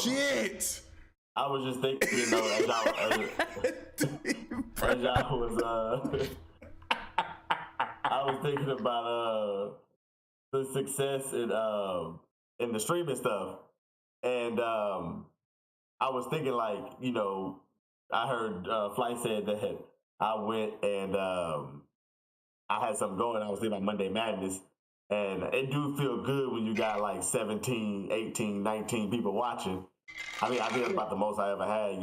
shit! I was just thinking, as y'all was, I was thinking about the success in the streaming stuff, and I was thinking like, I heard Flight said that I went and I had something going. I was thinking about Monday Madness, and it do feel good when you got like 17, 18, 19 people watching. I mean, I think that's about the most I ever had,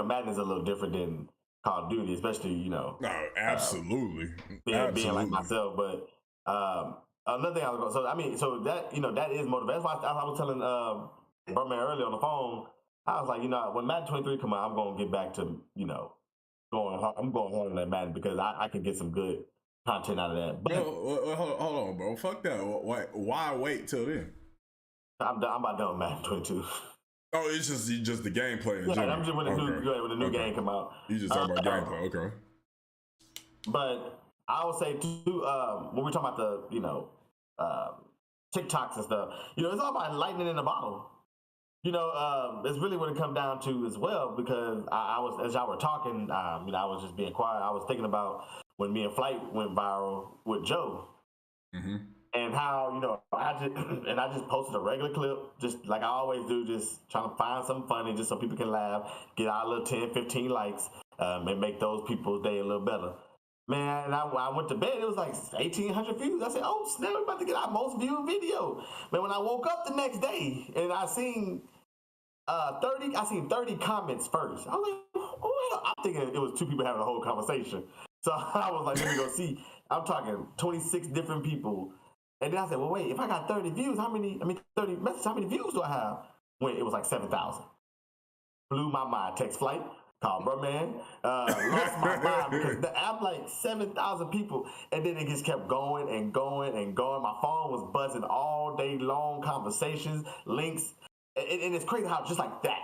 Madden is a little different than Call of Duty, especially, No, absolutely. Being like myself. But another thing I was going to that is motivation. That's why I was telling Birdman earlier on the phone, I was like, when Madden 23 come out, I'm going to get back to, going hard. I'm going hard on that Madden because I can get some good content out of that. But hold on, bro. Fuck that. Why wait till then? I'm about done with Madden 22. Oh, it's just the gameplay in general. I'm just when the new game come out. You just talking about gameplay, okay. But I would say too, when we're talking about the TikToks and stuff, it's all about lightning in the bottle. It's really what it comes down to as well, because I was, as y'all were talking, I was just being quiet. I was thinking about when me and Flight went viral with Joe. Mm-hmm. And how, I just posted a regular clip, just like I always do, just trying to find something funny just so people can laugh, get our little 10, 15 likes, and make those people's day a little better. Man, and I went to bed, it was like 1,800 views. I said, oh, snap, we're about to get our most viewed video. Man, when I woke up the next day and I seen 30 comments first. I was like, oh, I'm thinking it was 2 people having a whole conversation. So I was like, let me go see. I'm talking 26 different people. And then I said, well, wait, if I got 30 views, 30 messages, how many views do I have? It was like 7,000. Blew my mind. Text Flight, called, bro, man. Lost my mind because the app like 7,000 people, and then it just kept going and going and going. My phone was buzzing all day long, conversations, links, and it's crazy how just like that.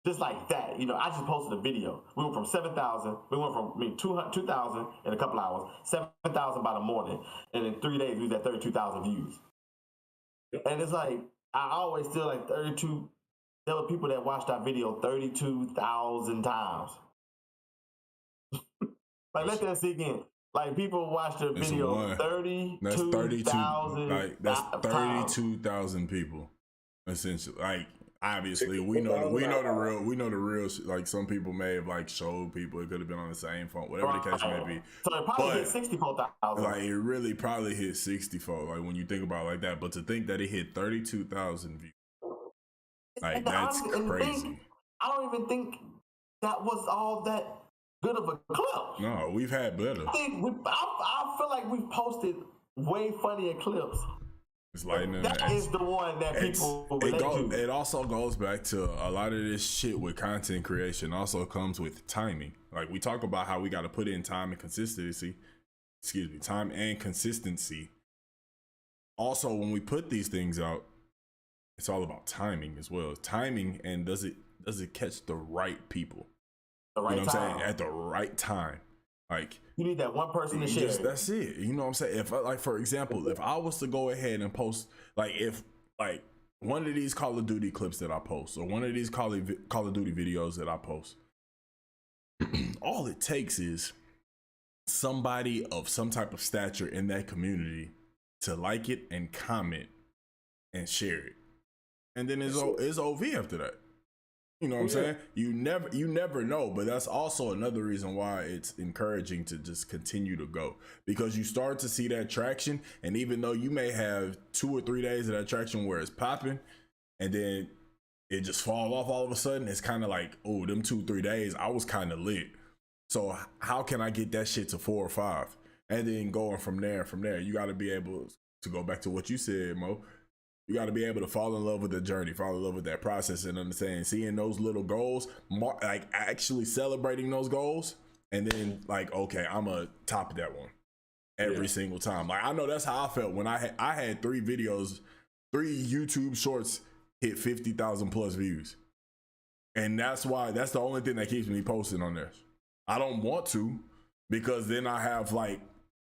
Just like that, you know, I just posted a video. We went from 7,000, we went from 2,000 in a couple hours, 7,000 by the morning, and in 3 days we was at 32,000 views. Yep. And it's like, I always feel like 32, there were people that watched that video 32,000 times. Like, let that sink in. Like, people watched the video 32,000 That's 32,000 people, essentially. Like, obviously, we know the real. Like, some people may have like showed people. It could have been on the same phone, whatever the case may be. So it probably hit 64,000. Like, it really probably hit 64. Like, when you think about it like that, but to think that it hit 32,000 views, like, that's crazy. I don't even think that was all that good of a clip. No, we've had better. I feel like we've posted way funnier clips. It's lightning. That is the one that people relate to. It also goes back to a lot of this shit with content creation. Also comes with timing. Like, we talk about how we got to put in time and consistency. Time and consistency. Also, when we put these things out, it's all about timing as well. Timing, and does it catch the right people? The right time. What I'm saying? At the right time. Like, you need that one person to share. That's it. You know what I'm saying? If, like, for example, if I was to go ahead and post, like, if like one of these Call of Duty clips that I post, or one of these Call of Duty videos that I post, all it takes is somebody of some type of stature in that community to like it and comment and share it, and then it's OV after that. You know what I'm saying? You never know, but that's also another reason why it's encouraging to just continue to go, because you start to see that traction, and even though you may have 2 or 3 days of that traction where it's popping, and then it just fall off all of a sudden, it's kind of like, oh, them 2-3 days, I was kind of lit. So how can I get that shit to 4 or 5? And then going from there, you got to be able to go back to what you said, Mo. You got to be able to fall in love with the journey, fall in love with that process, and understand, seeing those little goals, like actually celebrating those goals, and then like, okay, I'm gonna top that one every single time. Like, I know that's how I felt when I had 3 YouTube shorts hit 50,000 plus views, and that's the only thing that keeps me posting on this. I don't want to, because then I have like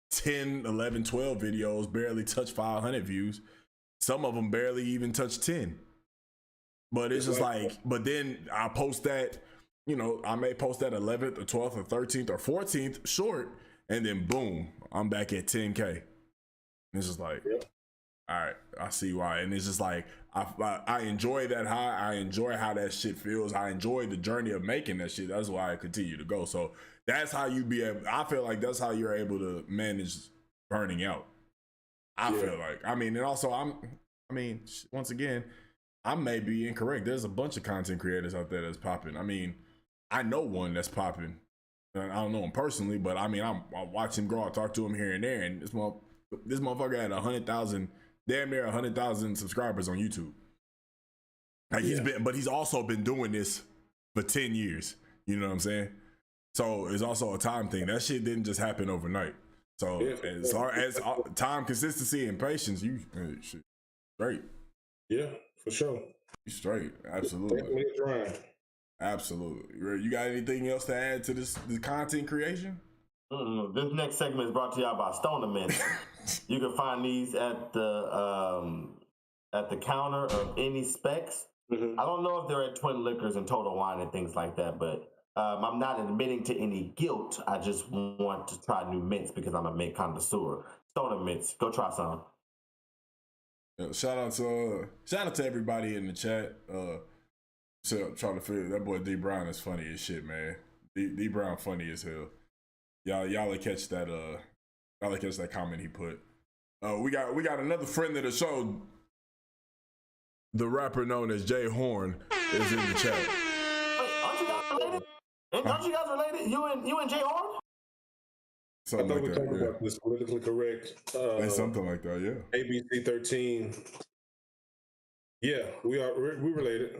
10, 11, 12 videos barely touch 500 views. Some of them barely even touch 10. But it's just like, but then I post that, you know, I may post that 11th or 12th or 13th or 14th short, and then boom, I'm back at 10K. And it's just like, all right, I see why. And it's just like, I enjoy that high. I enjoy how that shit feels. I enjoy the journey of making that shit. That's why I continue to go. So that's how you I feel like that's how you're able to manage burning out. I feel like, I mean, and also once again, I may be incorrect. There's a bunch of content creators out there that's popping. I mean, I know one that's popping. I don't know him personally, but I mean, I watch him grow. I talk to him here and there, and this motherfucker had 100,000, damn near 100,000 subscribers on YouTube. Like, he's also been doing this for 10 years. You know what I'm saying? So it's also a time thing. That shit didn't just happen overnight. So as far as time, consistency, and patience, you straight. Yeah, for sure. You straight, absolutely. Absolutely. You got anything else to add to this content creation? This next segment is brought to y'all by Stoner Mints. You can find these at the counter of any specs. I don't know if they're at Twin Liquors and Total Wine and things like that, but I'm not admitting to any guilt. I just want to try new mints because I'm a mint connoisseur. Stoner Mints, go try some. Shout out to everybody in the chat. Trying to figure that boy D Brown is funny as shit, man. D Brown funny as hell. Y'all catch that comment he put. We got another friend of the show. The rapper known as Jay Horn is in the chat. Wait, aren't you guys related? Aren't you guys related? You and Jay Horn? Something like that. About this politically correct. Something like that, yeah. ABC 13 Yeah, we related.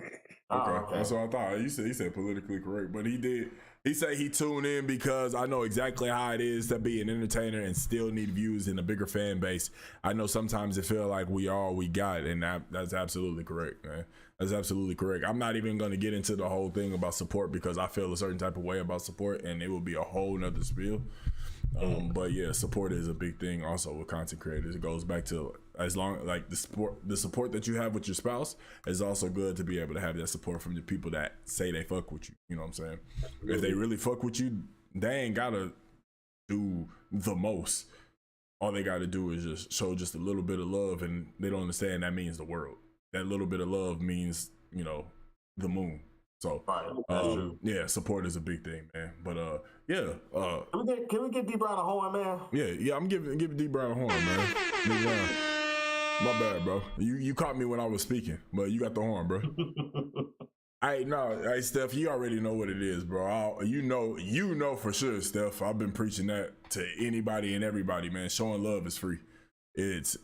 Okay, that's what I thought. He said politically correct, but he did. He said he tuned in because I know exactly how it is to be an entertainer and still need views in a bigger fan base. I know sometimes it feel like we are all we got, and that's absolutely correct, man. That's absolutely correct. I'm not even going to get into the whole thing about support because I feel a certain type of way about support, and it will be a whole nother spiel. But yeah, support is a big thing also with content creators. It goes back to as long like the support that you have with your spouse is also good to be able to have that support from the people that say they fuck with you. You know what I'm saying? If they really fuck with you, they ain't gotta do the most. All they gotta do is just show just a little bit of love, and they don't understand that means the world. That little bit of love means, you know, the moon. So yeah, support is a big thing, man. But yeah. Can we get D Brown a horn, man? Yeah, I'm giving D Brown a horn, man. D Brown. My bad, bro. You caught me when I was speaking, but you got the horn, bro. Hey, Steph, you already know what it is, bro. You know for sure, Steph. I've been preaching that to anybody and everybody, man. Showing love is free. It's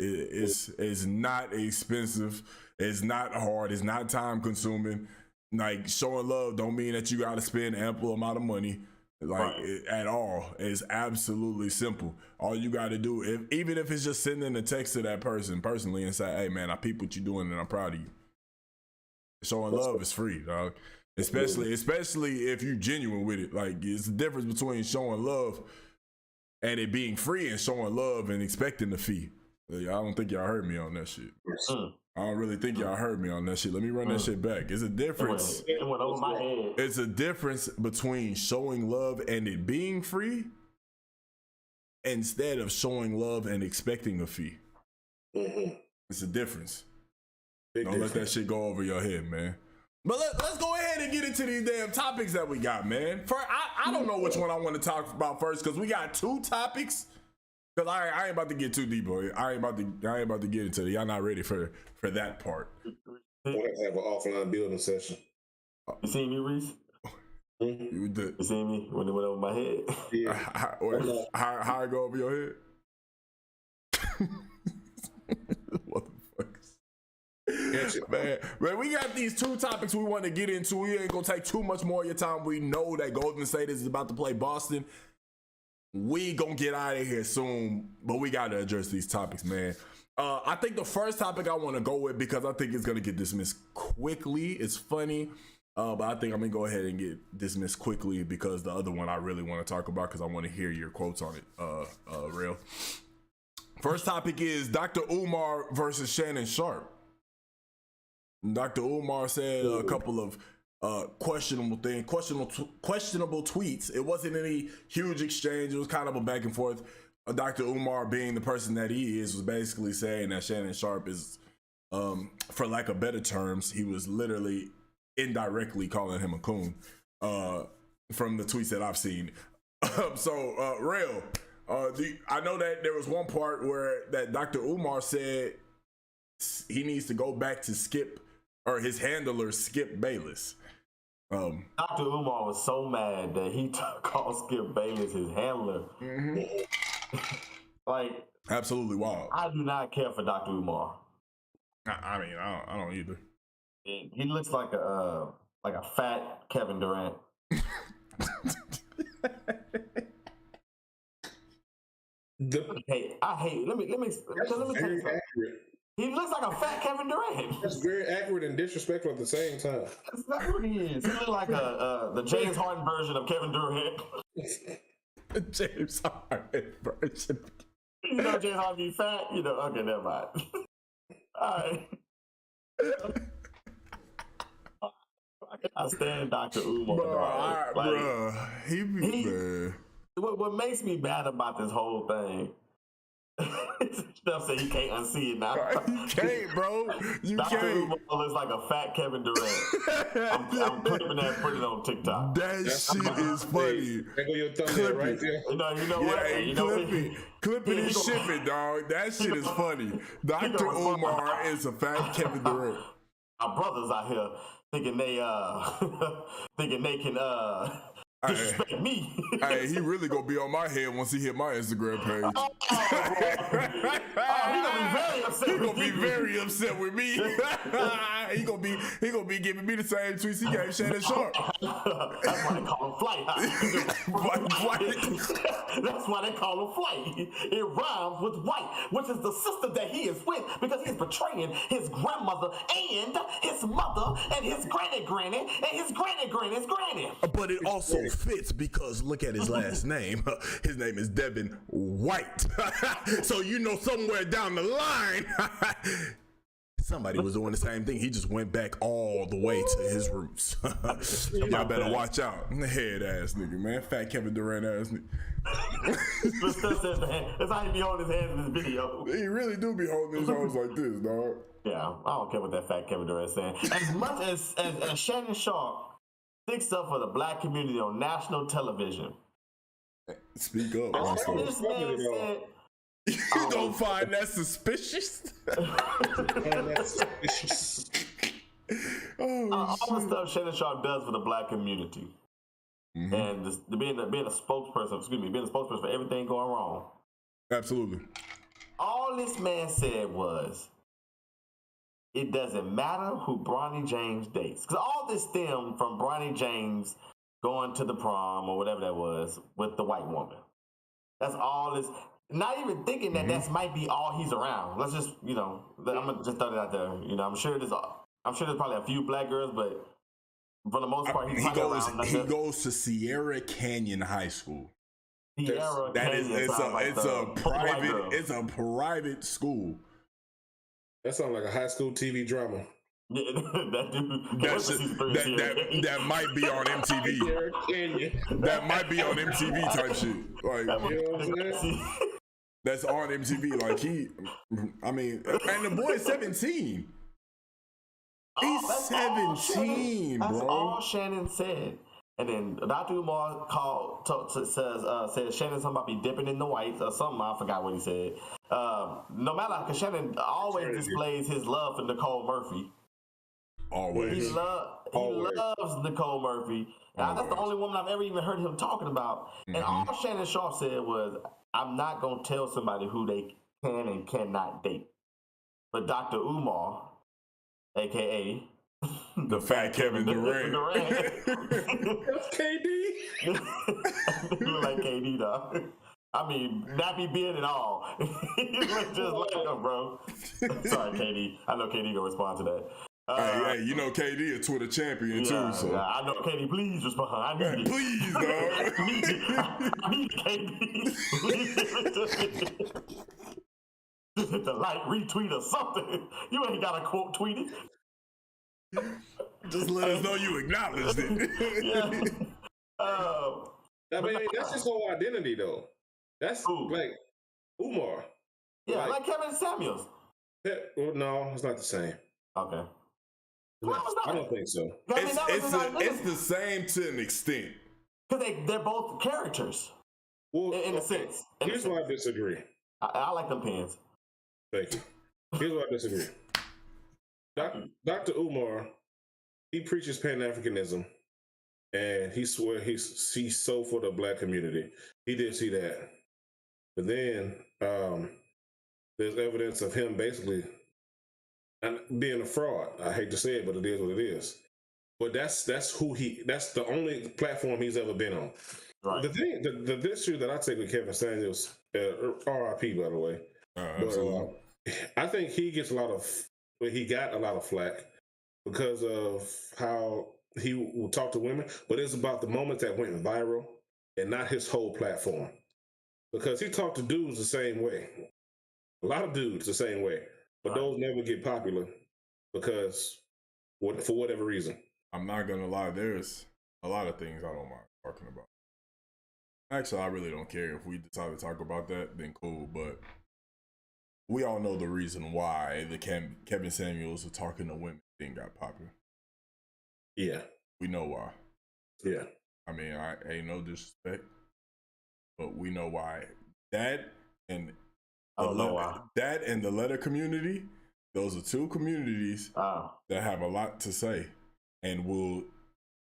not expensive. It's not hard. It's not time consuming. Like, showing love don't mean that you got to spend ample amount of money, like at all. It's absolutely simple. All you got to do, even if it's just sending a text to that person personally and say, "Hey, man, I peep what you're doing and I'm proud of you." Showing love is free, dog. Especially if you're genuine with it. Like, it's the difference between showing love and it being free and showing love and expecting the fee. Like, I don't think y'all heard me on that shit. I don't really think y'all heard me on that shit. Let me run that shit back. It's a difference. It went over my head. It's a difference between showing love and it being free instead of showing love and expecting a fee. It's a difference. Don't let that shit go over your head, man. But let's go ahead and get into these damn topics that we got, man. I don't know which one I want to talk about first because we got two topics. Cause I ain't about to get too deep, boy. I ain't about to get into it. Y'all not ready for that part. We'll have to have an offline building session. You seen me, Reese? You seen me when it went over my head? Yeah. How it go over your head? Motherfuckers. Man, we got these two topics we want to get into. We ain't gonna take too much more of your time. We know that Golden State is about to play Boston. We gonna get out of here soon, but we gotta address these topics, man. I think the first topic I want to go with, because I think it's gonna get dismissed quickly. It's funny, but I think I'm gonna go ahead and get dismissed quickly because the other one I really want to talk about because I want to hear your quotes on it. Real. First topic is Dr. Umar versus Shannon Sharp. Dr. Umar said a couple of questionable tweets. It wasn't any huge exchange. It was kind of a back and forth. Dr. Umar, being the person that he is, was basically saying that Shannon Sharp is, for lack of better terms, he was literally indirectly calling him a coon from the tweets that I've seen. Real, I know that there was one part where that Dr. Umar said he needs to go back to Skip, or his handler, Skip Bayless. Dr. Umar was so mad that he called Skip Bayless his handler. Like, absolutely wild. I do not care for Dr. Umar. I mean, I don't either. He looks like a fat Kevin Durant. I hate. Let me tell you something. He looks like a fat Kevin Durant. That's very accurate and disrespectful at the same time. That's not what he is. He looks like the James Harden version of Kevin Durant. The James Harden version. You know James Harden be fat? You know, okay, never mind. All right. I stand Dr. Umar. What makes me mad about this whole thing, Steph said he can't unsee it now. You can't, bro. You Dr. can't. Umar looks like a fat Kevin Durant. I'm clipping that and putting it on TikTok. That shit is funny. There go your thumbnail right there. You know what? Hey, clip it and ship it, dog. That shit is funny. Dr. Umar is a fat Kevin Durant. Our brothers out here thinking they can Disrespect me. Hey, he really gonna be on my head once he hit my Instagram page. He gonna be very upset. He gonna be very upset with me. he gonna be giving me the same tweets he gave Shannon Sharp. That's why they call him flight. That's why they call him flight. It rhymes with white, which is the sister that he is with, because he's betraying his grandmother and his mother and his granny and his granny's granny. But it also fits because look at his last name. His name is Devin White. So you know somewhere down the line, somebody was doing the same thing. He just went back all the way to his roots. Y'all better watch out. Head ass nigga, man. Fat Kevin Durant ass nigga. That's how he be holding his hands in this video. He really do be holding his arms like this, dog. Yeah, I don't care what that fat Kevin Durant saying. As much as Shannon Sharp sticks up for the black community on national television. Speak up. This man said, You don't find that suspicious? all the stuff Shannon Sharp does for the black community, and being a spokesperson for everything going wrong. Absolutely. All this man said was, it doesn't matter who Bronny James dates. Because all this stemmed from Bronny James going to the prom or whatever that was with the white woman. That's all this. Not even thinking that that might be all he's around. Let's just, I'm going to just throw it out there. I'm sure there's probably a few black girls, but for the most part, he goes to Sierra Canyon High School. It's a private school. That sounds like a high school TV drama. That might be on MTV. That might be on MTV type shit. Like, you know what I'm saying? That's on MTV. Like and the boy is 17. He's 17, bro. That's all Shannon said. And then Dr. Umar said Shannon something about be dipping in the whites or something. I forgot what he said. No matter, because Shannon always displays his love for Nicole Murphy. Always. He loves Nicole Murphy. And that's the only woman I've ever even heard him talking about. And all Shannon Sharp said was, I'm not going to tell somebody who they can and cannot date. But Dr. Umar, a.k.a. the fat Kevin Durant. That's KD. You look like KD, dog. I mean, nappy beard and all. You look just like him, bro. Sorry, KD. I know KD gonna respond to that. Hey, you know KD a Twitter champion too. So yeah, I know KD. Please respond. I need it. Please, dog. I need KD. Just hit the like, retweet or something. You ain't got to quote tweet it. Just let us know you acknowledged it. I mean, that's his whole identity, though. That's like Umar. Yeah, like Kevin Samuels. Well, no, it's not the same. Okay. I don't think so. It's the same to an extent. Because they're both characters. Well, in a sense. Here's why I disagree. I like them pens. Thank you. Here's why I disagree. Dr. Umar, he preaches Pan-Africanism, and he swear he's so for the black community. He did see that. But then there's evidence of him basically being a fraud. I hate to say it, but it is what it is. But that's the only platform he's ever been on. Right. The issue that I take with Kevin Samuels, RIP by the way, but I think he got a lot of flack because of how he will talk to women, but it's about the moments that went viral and not his whole platform. Because he talked to dudes the same way. A lot of dudes the same way. But those never get popular because for whatever reason. I'm not going to lie. There's a lot of things I don't mind talking about. Actually, I really don't care. If we decide to talk about that, then cool. But we all know the reason why the Kevin Samuels of talking to women thing got popular. Yeah. We know why. Yeah. I mean, I ain't no disrespect, but we know why. That and the letter community, those are two communities that have a lot to say and will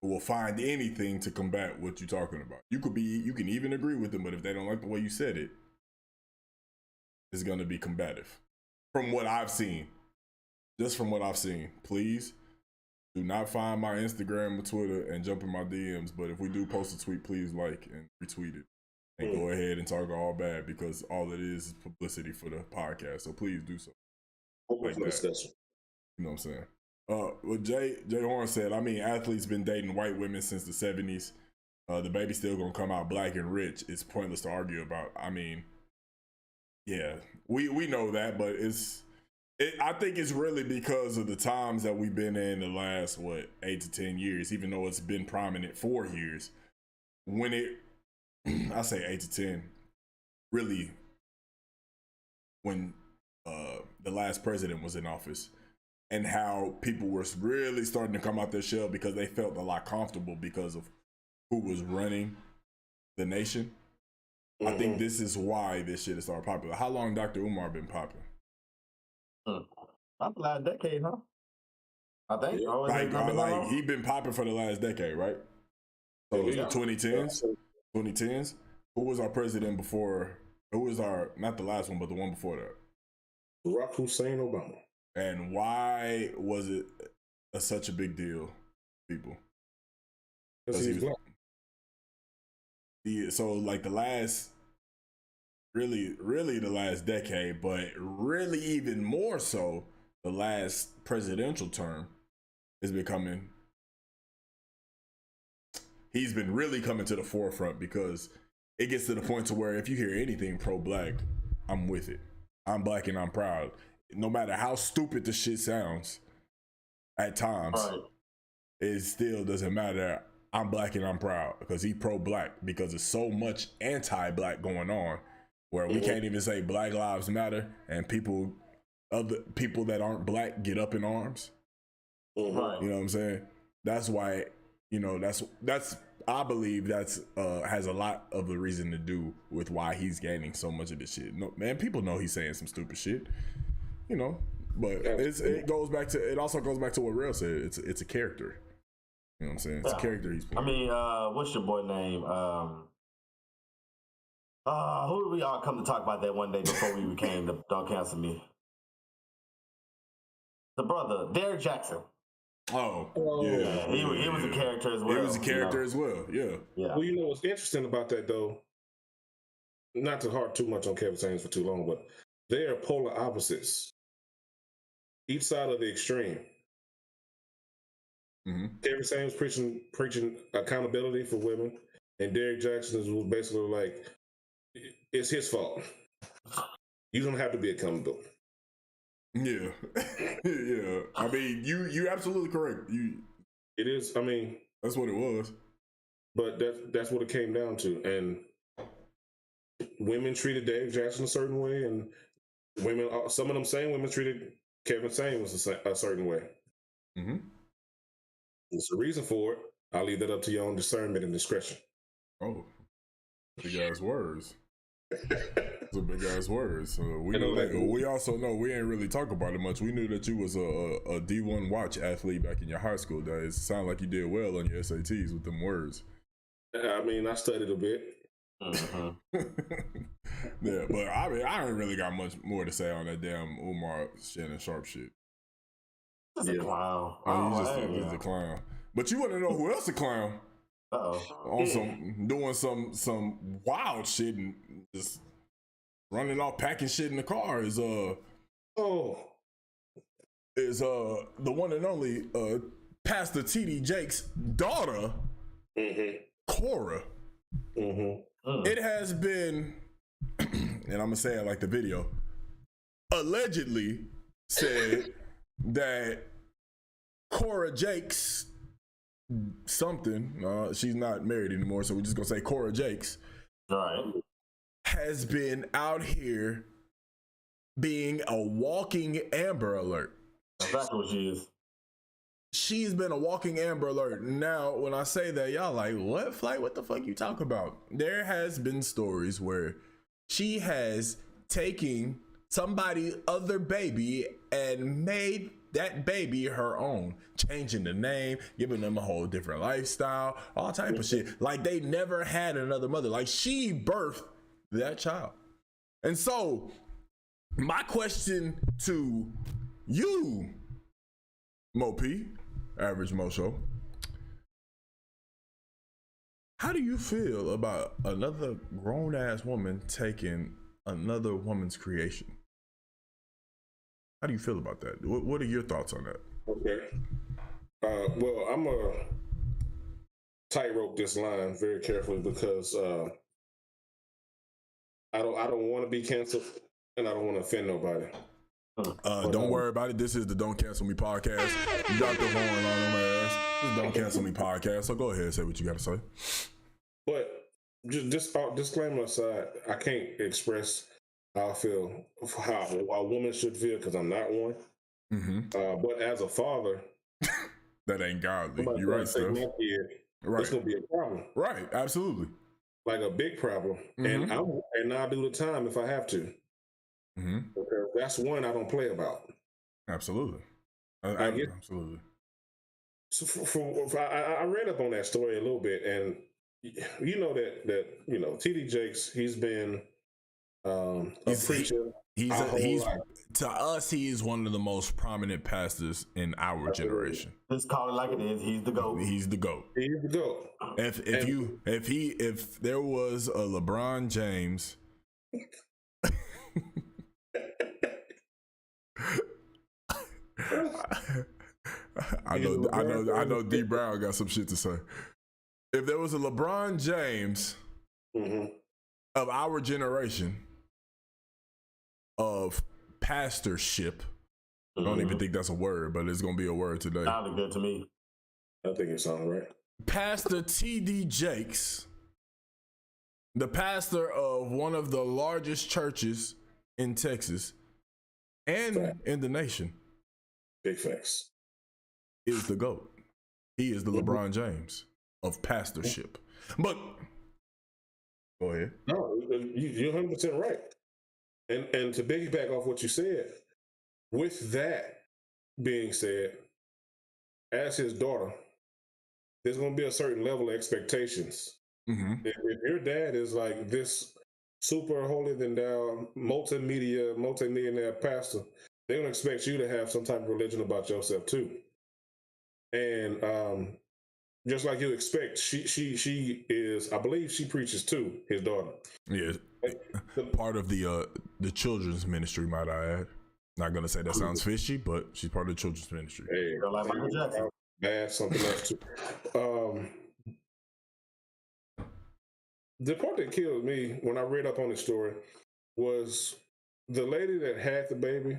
will find anything to combat what you're talking about. You can even agree with them, but if they don't like the way you said it, it's gonna be combative. From what I've seen, just from what I've seen, please do not find my Instagram or Twitter and jump in my DMs. But if we do post a tweet, please like and retweet it and go ahead and talk all bad, because all it is publicity for the podcast. So please do so. Like that. You know what I'm saying? What Jay Horn said, I mean, athletes been dating white women since the 70s. The baby's still gonna come out black and rich. It's pointless to argue about. I mean, yeah, we know that, but I think it's really because of the times that we've been in the last 8 to 10 years, even though it's been prominent for years. When I say 8 to 10, really, when the last president was in office, and how people were really starting to come out their shell because they felt a lot comfortable because of who was running the nation. I think this is why this shit is started popular. How long Dr. Umar been popping? Not the last decade, huh? I think. Like he been popping for the last decade, right? So it was the 2010s. 2010s. Who was our president before? Who was not the last one, but the one before that? Barack Hussein Obama. And why was it such a big deal, people? Because he was black. Yeah, so like the last, really the last decade, but really even more so, the last presidential term is becoming. He's been really coming to the forefront because it gets to the point to where if you hear anything pro-black, I'm with it. I'm black and I'm proud. No matter how stupid the shit sounds at times, right, it still doesn't matter. I'm black and I'm proud because he pro-black, because there's so much anti-black going on where we can't even say Black Lives Matter and other people that aren't black get up in arms. Right. You know what I'm saying? That's why, that's I believe that's has a lot of the reason to do with why he's gaining so much of this shit. No, man, people know he's saying some stupid shit. But it also goes back to what Real said. It's a character. You know what I'm saying? It's a character he's playing. I mean, what's your boy name? Who did we all come to talk about that one day before we became the Don't Cancel Me? The brother, Derek Jackson. Oh, yeah. He was a character as well. He was a character as well, yeah. Well, what's interesting about that, though, not to harp too much on Kevin Samuels for too long, but they are polar opposites. Each side of the extreme. Kevin Samuels preaching accountability for women, and Derek Jackson was basically like, it's his fault. You don't have to be accountable. Yeah. Yeah. I mean, you're absolutely correct. It is, I mean, that's what it was. But that's what it came down to. And women treated Derek Jackson a certain way, and some of them same women treated Kevin Samuels a certain way. There's a reason for it. I'll leave that up to your own discernment and discretion. Oh, big ass words. It's a big ass words. So we also know we ain't really talk about it much. We knew that you was a D1 watch athlete back in your high school days. It sounded like you did well on your SATs with them words. I mean, I studied a bit. Yeah, but I mean, I ain't really got much more to say on that damn Umar Shannon Sharp shit. He's a clown. He's a clown. But you want to know who else a clown? Doing some wild shit and just running off packing shit in the car is the one and only Pastor T.D. Jake's daughter, Cora. It has been, and I'm gonna say it like the video, allegedly said that Cora Jakes something, she's not married anymore, so we're just gonna say Cora Jakes, has been out here being a walking Amber Alert. Exactly what she is. She's been a walking Amber Alert. Now, when I say that, y'all like, what, Flight? What the fuck you talk about? There has been stories where she has taken somebody other baby and made that baby her own, changing the name, giving them a whole different lifestyle, all type of shit. Like they never had another mother. Like she birthed that child. And so my question to you, Mo P, Average Mo Show, how do you feel about another grown ass woman taking another woman's creation? How do you feel about that? What are your thoughts on that? Okay. Well, I'm a tightrope this line very carefully because I don't want to be canceled and I don't want to offend nobody. Don't worry about it. This is the Don't Cancel Me podcast. You got the horn on them ass. This is Don't Cancel Me podcast. So go ahead and say what you got to say. But just disclaimer aside, I can't express how I feel, how a woman should feel because I'm not one. Mm-hmm. But as a father, that ain't godly. You're right, Steph. Right. It's gonna be a problem. Right. Absolutely. Like a big problem. Mm-hmm. And I'll do the time if I have to. Mm-hmm. Because that's one I don't play about. Absolutely. Absolutely. So I read up on that story a little bit, and you know that TD Jakes, he's been a preacher. He's to us, he is one of the most prominent pastors in our generation. Let's call it like it is. He's the GOAT. He's the GOAT. He's the GOAT. If there was a LeBron James, I know D Brown got some shit to say. If there was a LeBron James of our generation of pastorship, I don't even think that's a word, but it's gonna be a word today. Sounded good to me. I think it sounds right. Pastor TD Jakes, the pastor of one of the largest churches in Texas and in the nation, big facts, is the GOAT. He is the LeBron James of pastorship. But go ahead. No, you're 100% right. And to piggyback off what you said, with that being said, as his daughter, there's going to be a certain level of expectations. Mm-hmm. If your dad is like this super holier than thou, multi-millionaire pastor, they're going to expect you to have some type of religion about yourself too. And just like you expect, she is, I believe she preaches too, his daughter. Yeah. Part of the children's ministry, might I add. Not gonna say that sounds fishy, but she's part of the children's ministry. Hey, like Michael Jackson. Bad, something else too. The part that killed me when I read up on the story was the lady that had the baby.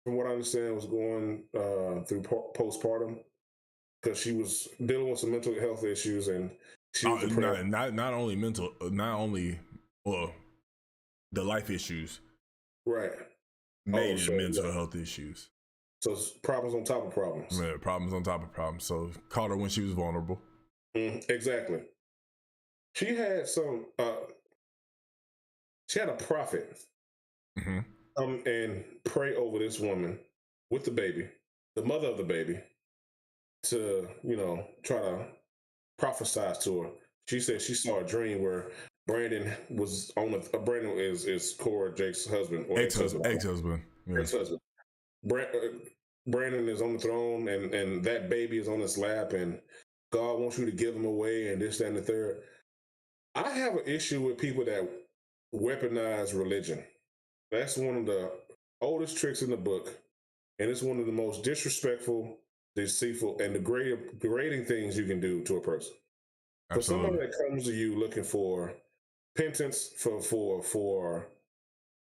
From what I understand, was going through postpartum because she was dealing with some mental health issues, and she was not only mental, the life issues, right? Made it mental health issues. So problems on top of problems. Yeah, problems on top of problems. So caught her when she was vulnerable. Exactly. She had some. She had a prophet come and pray over this woman with the baby, the mother of the baby, to try to prophesize to her. She said she saw a dream where Brandon was on Brandon is Cora Jake's husband or ex-husband. Yeah. Ex-husband. Brandon is on the throne and that baby is on his lap and God wants you to give him away and this, that, and the third. I have an issue with people that weaponize religion. That's one of the oldest tricks in the book, and it's one of the most disrespectful, deceitful, and degrading things you can do to a person. Absolutely. For somebody that comes to you looking for penance, for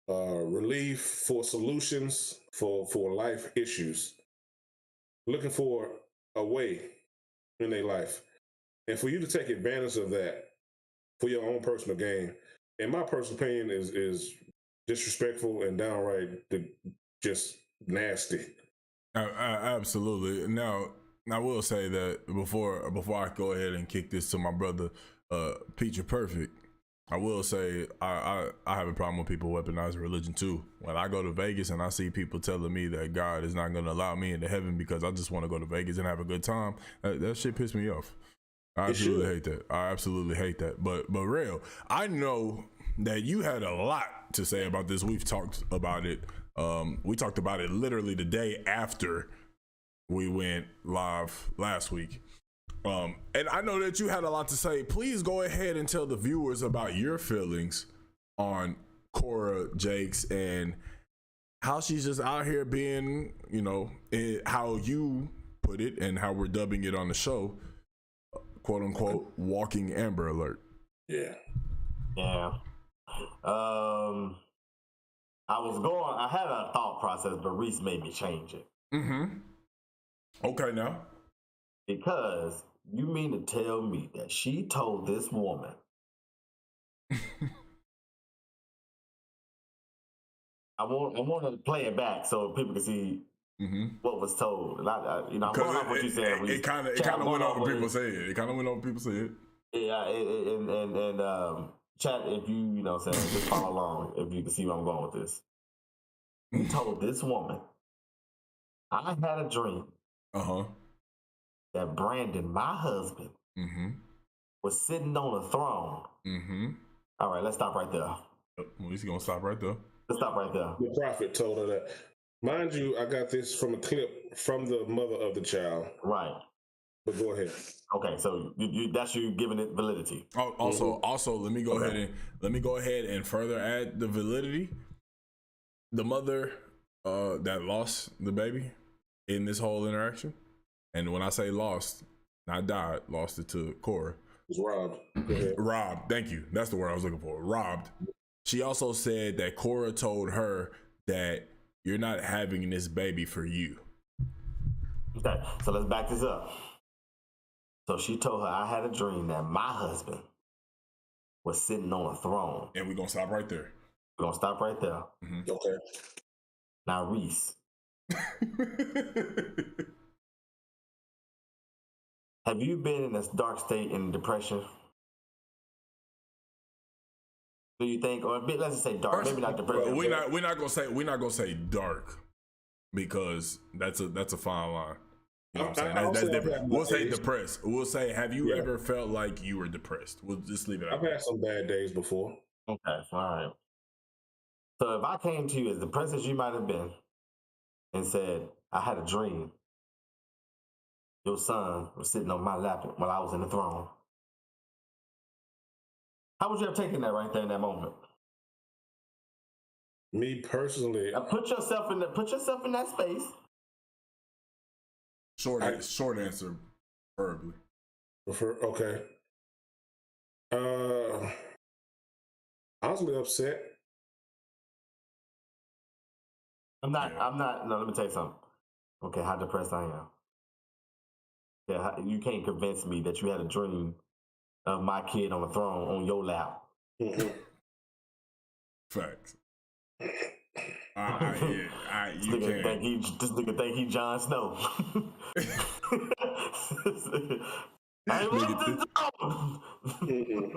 relief, for solutions, for life issues, looking for a way in their life, and for you to take advantage of that for your own personal gain, in my personal opinion, is disrespectful and downright just nasty. Absolutely. Now, I will say that before I go ahead and kick this to my brother, Peach Perfect, I will say I have a problem with people weaponizing religion too. When I go to Vegas and I see people telling me that God is not going to allow me into heaven because I just want to go to Vegas and have a good time, that shit pissed me off. I absolutely hate that. I absolutely hate that. But real, I know that you had a lot to say about this. We've talked about it. We talked about it literally the day after we went live last week. And I know that you had a lot to say. Please go ahead and tell the viewers about your feelings on Cora Jakes and how she's just out here being, you know, how you put it and how we're dubbing it on the show, quote unquote, walking Amber Alert. Yeah. I had a thought process, but Reese made me change it. Okay, now. Because you mean to tell me that she told this woman I want to play it back so people can see what was told. And I'm going off what you said. It kind of went over people say it. It kind of went over people say it. Yeah, and chat, if you know what I'm saying, just follow along if you can see where I'm going with this. You told this woman, I had a dream that Brandon, my husband, was sitting on a throne. All right, let's stop right there. Well, he's going to stop right there. Let's stop right there. The prophet told her that. Mind you, I got this from a clip from the mother of the child. Right. But go ahead. Okay, so that's you giving it validity. Oh, also, let me go ahead and further add the validity. The mother that lost the baby in this whole interaction, and when I say lost, not died, lost it to Cora. It was robbed. Robbed. Thank you. That's the word I was looking for. Robbed. She also said that Cora told her that you're not having this baby for you. Okay, so let's back this up. So she told her, I had a dream that my husband was sitting on a throne. And we're going to stop right there. We're going to stop right there. Okay. Now, Reese. Have you been in this dark state in depression? Do you think, or let's just say dark, maybe not depression. We're not gonna say dark because that's a fine line. You know what I'm saying? That's different. We'll say depressed. We'll say, have you ever felt like you were depressed? We'll just leave it out. I've had some bad days before. Okay, all right. So if I came to you as depressed as you might have been and said, I had a dream, your son was sitting on my lap while I was in the throne, how would you have taken that right there in that moment? Me personally, now put yourself in that space. Short answer, preferably. Okay. I was a little upset. I'm not. No, let me tell you something. Okay, how depressed I am. Yeah, you can't convince me that you had a dream of my kid on the throne on your lap. Facts. This nigga think he Jon Snow.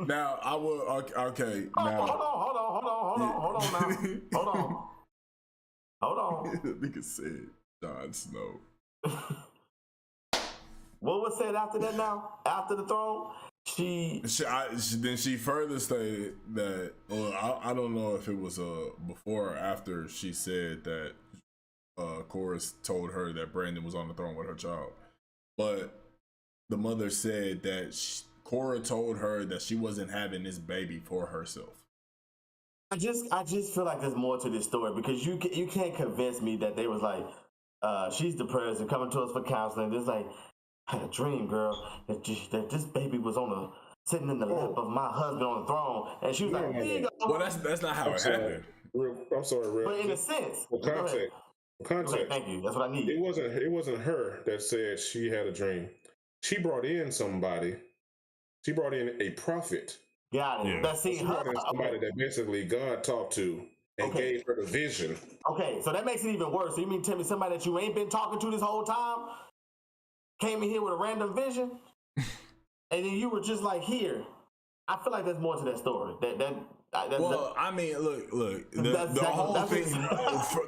Now I will. Okay. Now hold on. Nigga said Jon Snow. What was said after that? Now after the throne. She further stated that, well, I don't know if it was before or after she said that Cora told her that Brandon was on the throne with her child, but the mother said that Cora told her that she wasn't having this baby for herself. I just feel like there's more to this story because you can't convince me that they was like she's depressed and coming to us for counseling. There's like, I had a dream, girl, that this baby was sitting in the lap of my husband on the throne, and she was like, "Here you go." Well, that's not how it happened. I'm sorry, real. But in a sense, context. Okay, thank you. That's what I need. It wasn't her that said she had a dream. She brought in somebody. She brought in a prophet. Got it. Yeah. She brought in somebody that basically God talked to and gave her the vision. Okay, so that makes it even worse. So you mean tell me somebody that you ain't been talking to this whole time came in here with a random vision, and then you were just like, "Here, I feel like there's more to that story. I mean, look, the whole thing,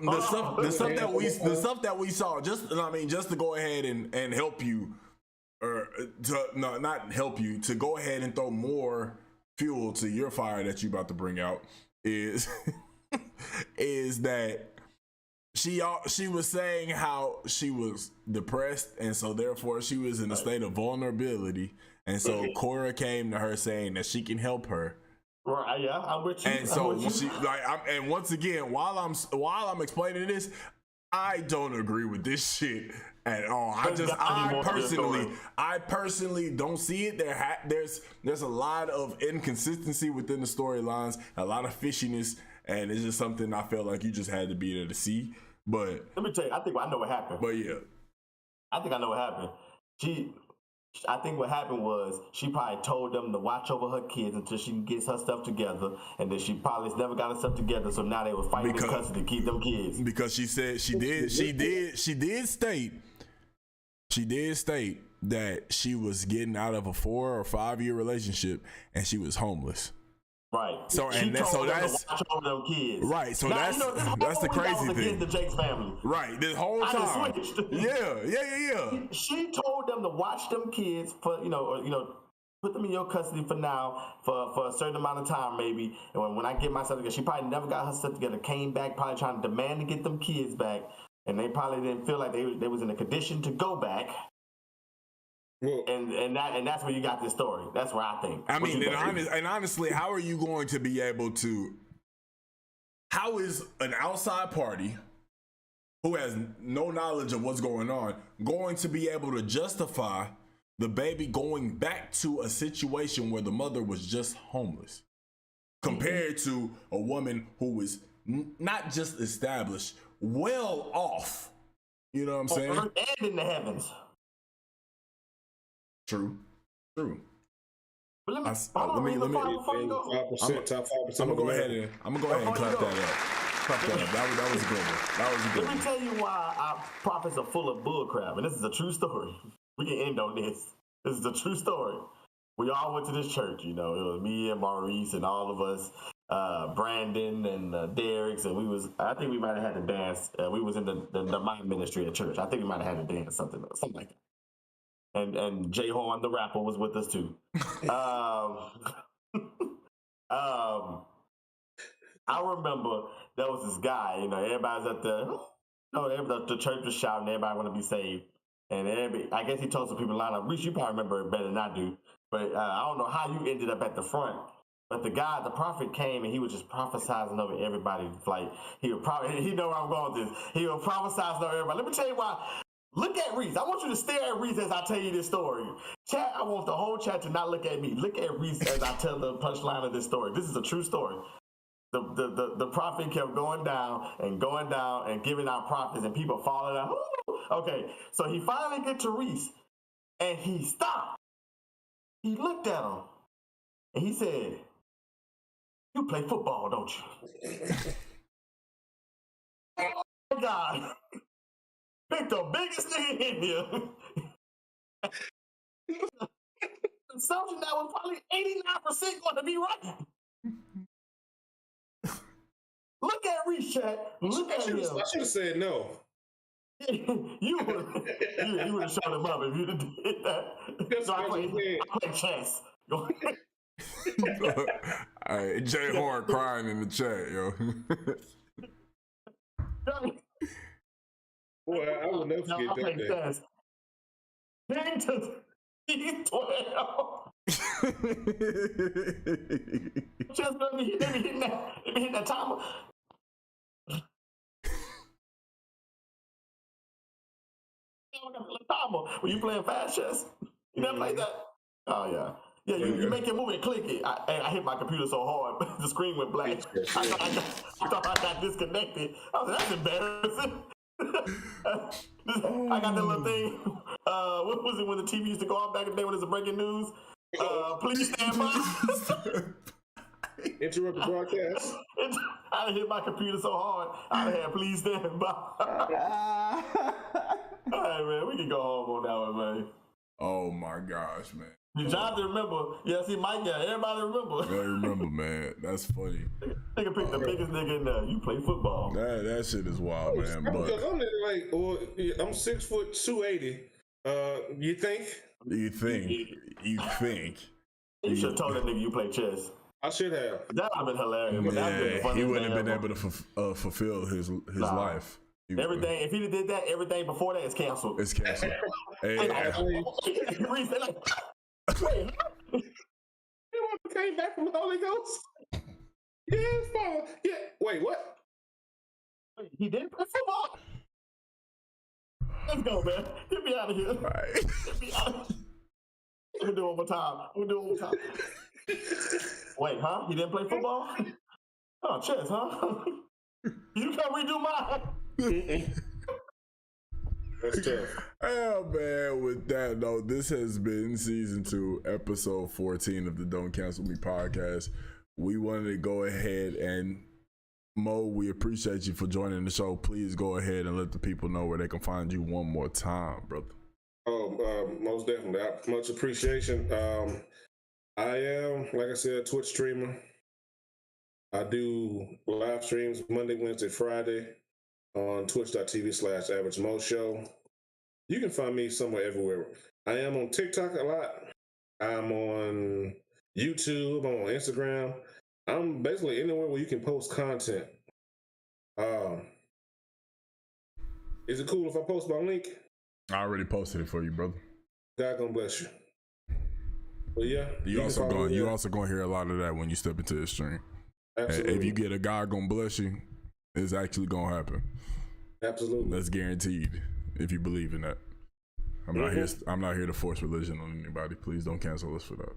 the stuff that we saw. Just to go ahead and help you, or not help you, to go ahead and throw more fuel to your fire that you about to bring out is that she was saying how she was depressed, and so therefore she was in a state of vulnerability, and so Cora came to her saying that she can help her. Right, yeah, I'm with you. And so and once again, while I'm explaining this, I don't agree with this shit at all. I personally don't see it. There's a lot of inconsistency within the storylines, a lot of fishiness, and it's just something I felt like you just had to be there to see. But let me tell you, I think I know what happened. But yeah, I think I know what happened. I think what happened was she probably told them to watch over her kids until she gets her stuff together, and then she probably never got her stuff together. So now they were fighting in custody to keep them kids. Because she said she did state that she was getting out of a 4 or 5 year relationship and she was homeless. Right. So that's watch over them kids. Right. So now, that's the crazy thing. The Jakes family. Right. This whole time. Yeah. She told them to watch them kids for put them in your custody for now for a certain amount of time maybe. And when I get myself together, she probably never got her stuff together. Came back probably trying to demand to get them kids back, and they probably didn't feel like they was in a condition to go back. Well, and that's where you got this story. That's where I think. I mean, and honestly, how are you going to be able to? How is an outside party who has no knowledge of what's going on going to be able to justify the baby going back to a situation where the mother was just homeless, compared to a woman who was not just established, well off? You know what I'm saying? And in the heavens. True. But let me. Top 5%. I'm gonna go ahead and clap that up. Clap that up. That was a good one. Let me tell you why our prophets are full of bullcrap, and this is a true story. We can end on this. This is a true story. We all went to this church. It was me and Maurice and all of us, Brandon and Derek's, and I think we might have had to dance. We was in the mind ministry at church. I think we might have had to dance something like that. And Jay Horn, the rapper, was with us too. I remember there was this guy. Everybody's at the church was shouting. Everybody want to be saved, and I guess he told some people line up. Reese, you probably remember it better than I do, but I don't know how you ended up at the front. But the prophet came and he was just prophesizing over everybody. Like he know where I'm going with this. He was prophesizing over everybody. Let me tell you why. Look at Reese. I want you to stare at Reese as I tell you this story. Chat, I want the whole chat to not look at me. Look at Reese as I tell the punchline of this story. This is a true story. The prophet kept going down and giving out prophets, and people falling out. Ooh! Okay, so he finally get to Reese, and he stopped. He looked at him, and he said, "You play football, don't you?" Oh my God. Pick the biggest nigga in here. The assumption that was probably 89% going to be right. Look at Reese, chat. Look at him. I should have said no. you would have shut him up if you did that. So I play chess. All right, Jay Horn crying in the chat, yo. Boy, I will never forget that day. 10 to 12. Just let me hit that timer. Were you playing fast chess? You never played that? Oh yeah. Yeah, you make your move and click it. I hit my computer so hard, the screen went black. I thought I got disconnected. I was like, that's embarrassing. I got that little thing. What was it when the TV used to go off back in the day when there's a breaking news? Please stand by. Interrupt the broadcast. I hit my computer so hard. I had please stand by. All right, man. We can go home on that one, man. Oh my gosh, man. You trying to remember. Yeah, see, Mike, yeah, everybody remember. I remember, man. That's funny. Nigga picked the biggest nigga in there. You play football. That shit is wild, man. Because But I'm like, well, I'm 6 foot 280. You think? you think? You should have told that nigga you play chess. I should have. That would have been hilarious. But that'd been the Yeah, he funniest wouldn't have thing been ever. able to fulfill his life. Everything, if he did that, everything before that is canceled. It's canceled. Hey, Reese, they like, wait, He came back from the Holy Ghost. Yes, Father. Yeah. Wait, what? he didn't play football? Let's go, man. Get me out of here. right. Get me out of here. We'll do it one more time. Wait, huh? He didn't play football? Oh, chess, huh? You can't redo mine. That's tough. Oh man, with that though, this has been season 2, episode 14 of the Don't Cancel Me podcast. We wanted to go ahead and Mo, we appreciate you for joining the show. Please go ahead and let the people know where they can find you one more time, brother. Oh, most definitely. Much appreciation. I am, like I said, a Twitch streamer. I do live streams Monday, Wednesday, Friday on twitch.tv/AverageMoe show. You can find me somewhere everywhere. I am on TikTok a lot. I'm on YouTube. I'm on Instagram. I'm basically anywhere where you can post content. Is it cool if I post my link? I already posted it for you, brother. God gonna bless you. But yeah, You also gonna hear a lot of that when you step into the stream. Absolutely. If you get a God gonna bless you, it's actually gonna happen. Absolutely. That's guaranteed. If you believe in that, I'm not here to force religion on anybody. Please don't cancel us for that.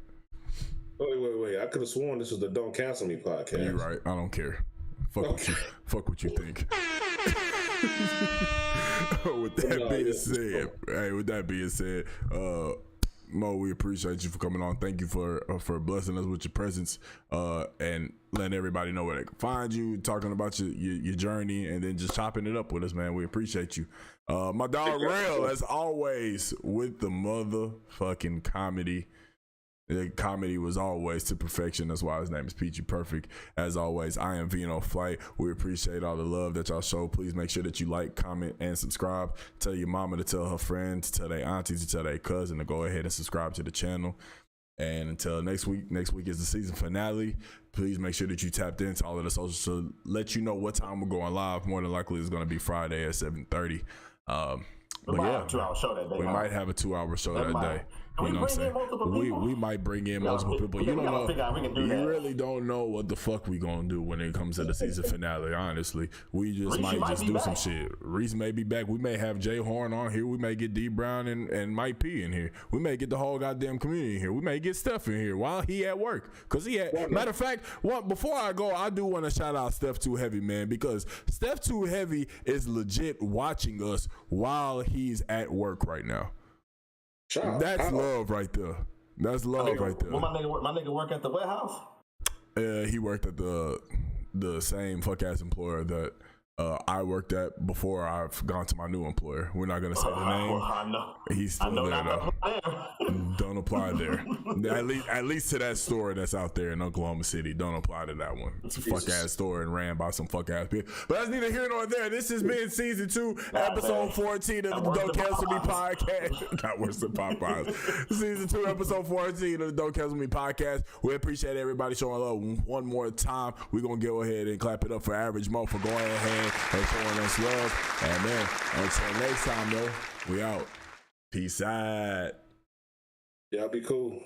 Wait. I could have sworn this was the Don't Cancel Me podcast. You're right. I don't care. Fuck what you think. With that being said, Mo, we appreciate you for coming on. Thank you for blessing us with your presence and letting everybody know where they can find you, talking about your journey, and then just chopping it up with us, man. We appreciate you. My dog Rail, as always, with the motherfucking comedy. The comedy was always to perfection. That's why his name is Peachy Perfect. As always, I am Vino Flight. We appreciate all the love that y'all show. Please make sure that you like, comment, and subscribe. Tell your mama to tell her friends, to tell their aunties, to tell their cousin to go ahead and subscribe to the channel. And until next week is the season finale. Please make sure that you tapped into all of the socials to let you know what time we're going live. More than likely, it's going to be Friday at 7:30. But yeah, we might have a 2-hour show that day. You know what I'm saying? We might bring in multiple people. You don't know. You really don't know what the fuck we gonna do when it comes to the season finale. Honestly, we just might do some shit. Reese may be back. We may have Jay Horn on here. We may get D Brown and Mike P in here. We may get the whole goddamn community in here. We may get Steph in here while he at work. Cause he had. Matter of fact, before I go, I do want to shout out Steph Too Heavy, man, because Steph Too Heavy is legit watching us while he's at work right now. That's love right there. That's love right there. Well, my nigga work at the warehouse? He worked at the same fuck ass employer that I worked at before I've gone to my new employer. We're not gonna say the name. I know. He's still there though. Don't apply there. At least to that store that's out there in Oklahoma City. Don't apply to that one. It's a fuck ass store and ran by some fuck ass people. But that's neither here nor there. This has been season 2, episode 14 of the Don't Cancel Me podcast. Not worse than Popeyes. Season 2, episode 14 of the Don't Cancel Me podcast. We appreciate everybody showing love one more time. We're gonna go ahead and clap it up for AverageMoe for going ahead and showing us love. And man, until next time though, we out. Peace out. Y'all be cool.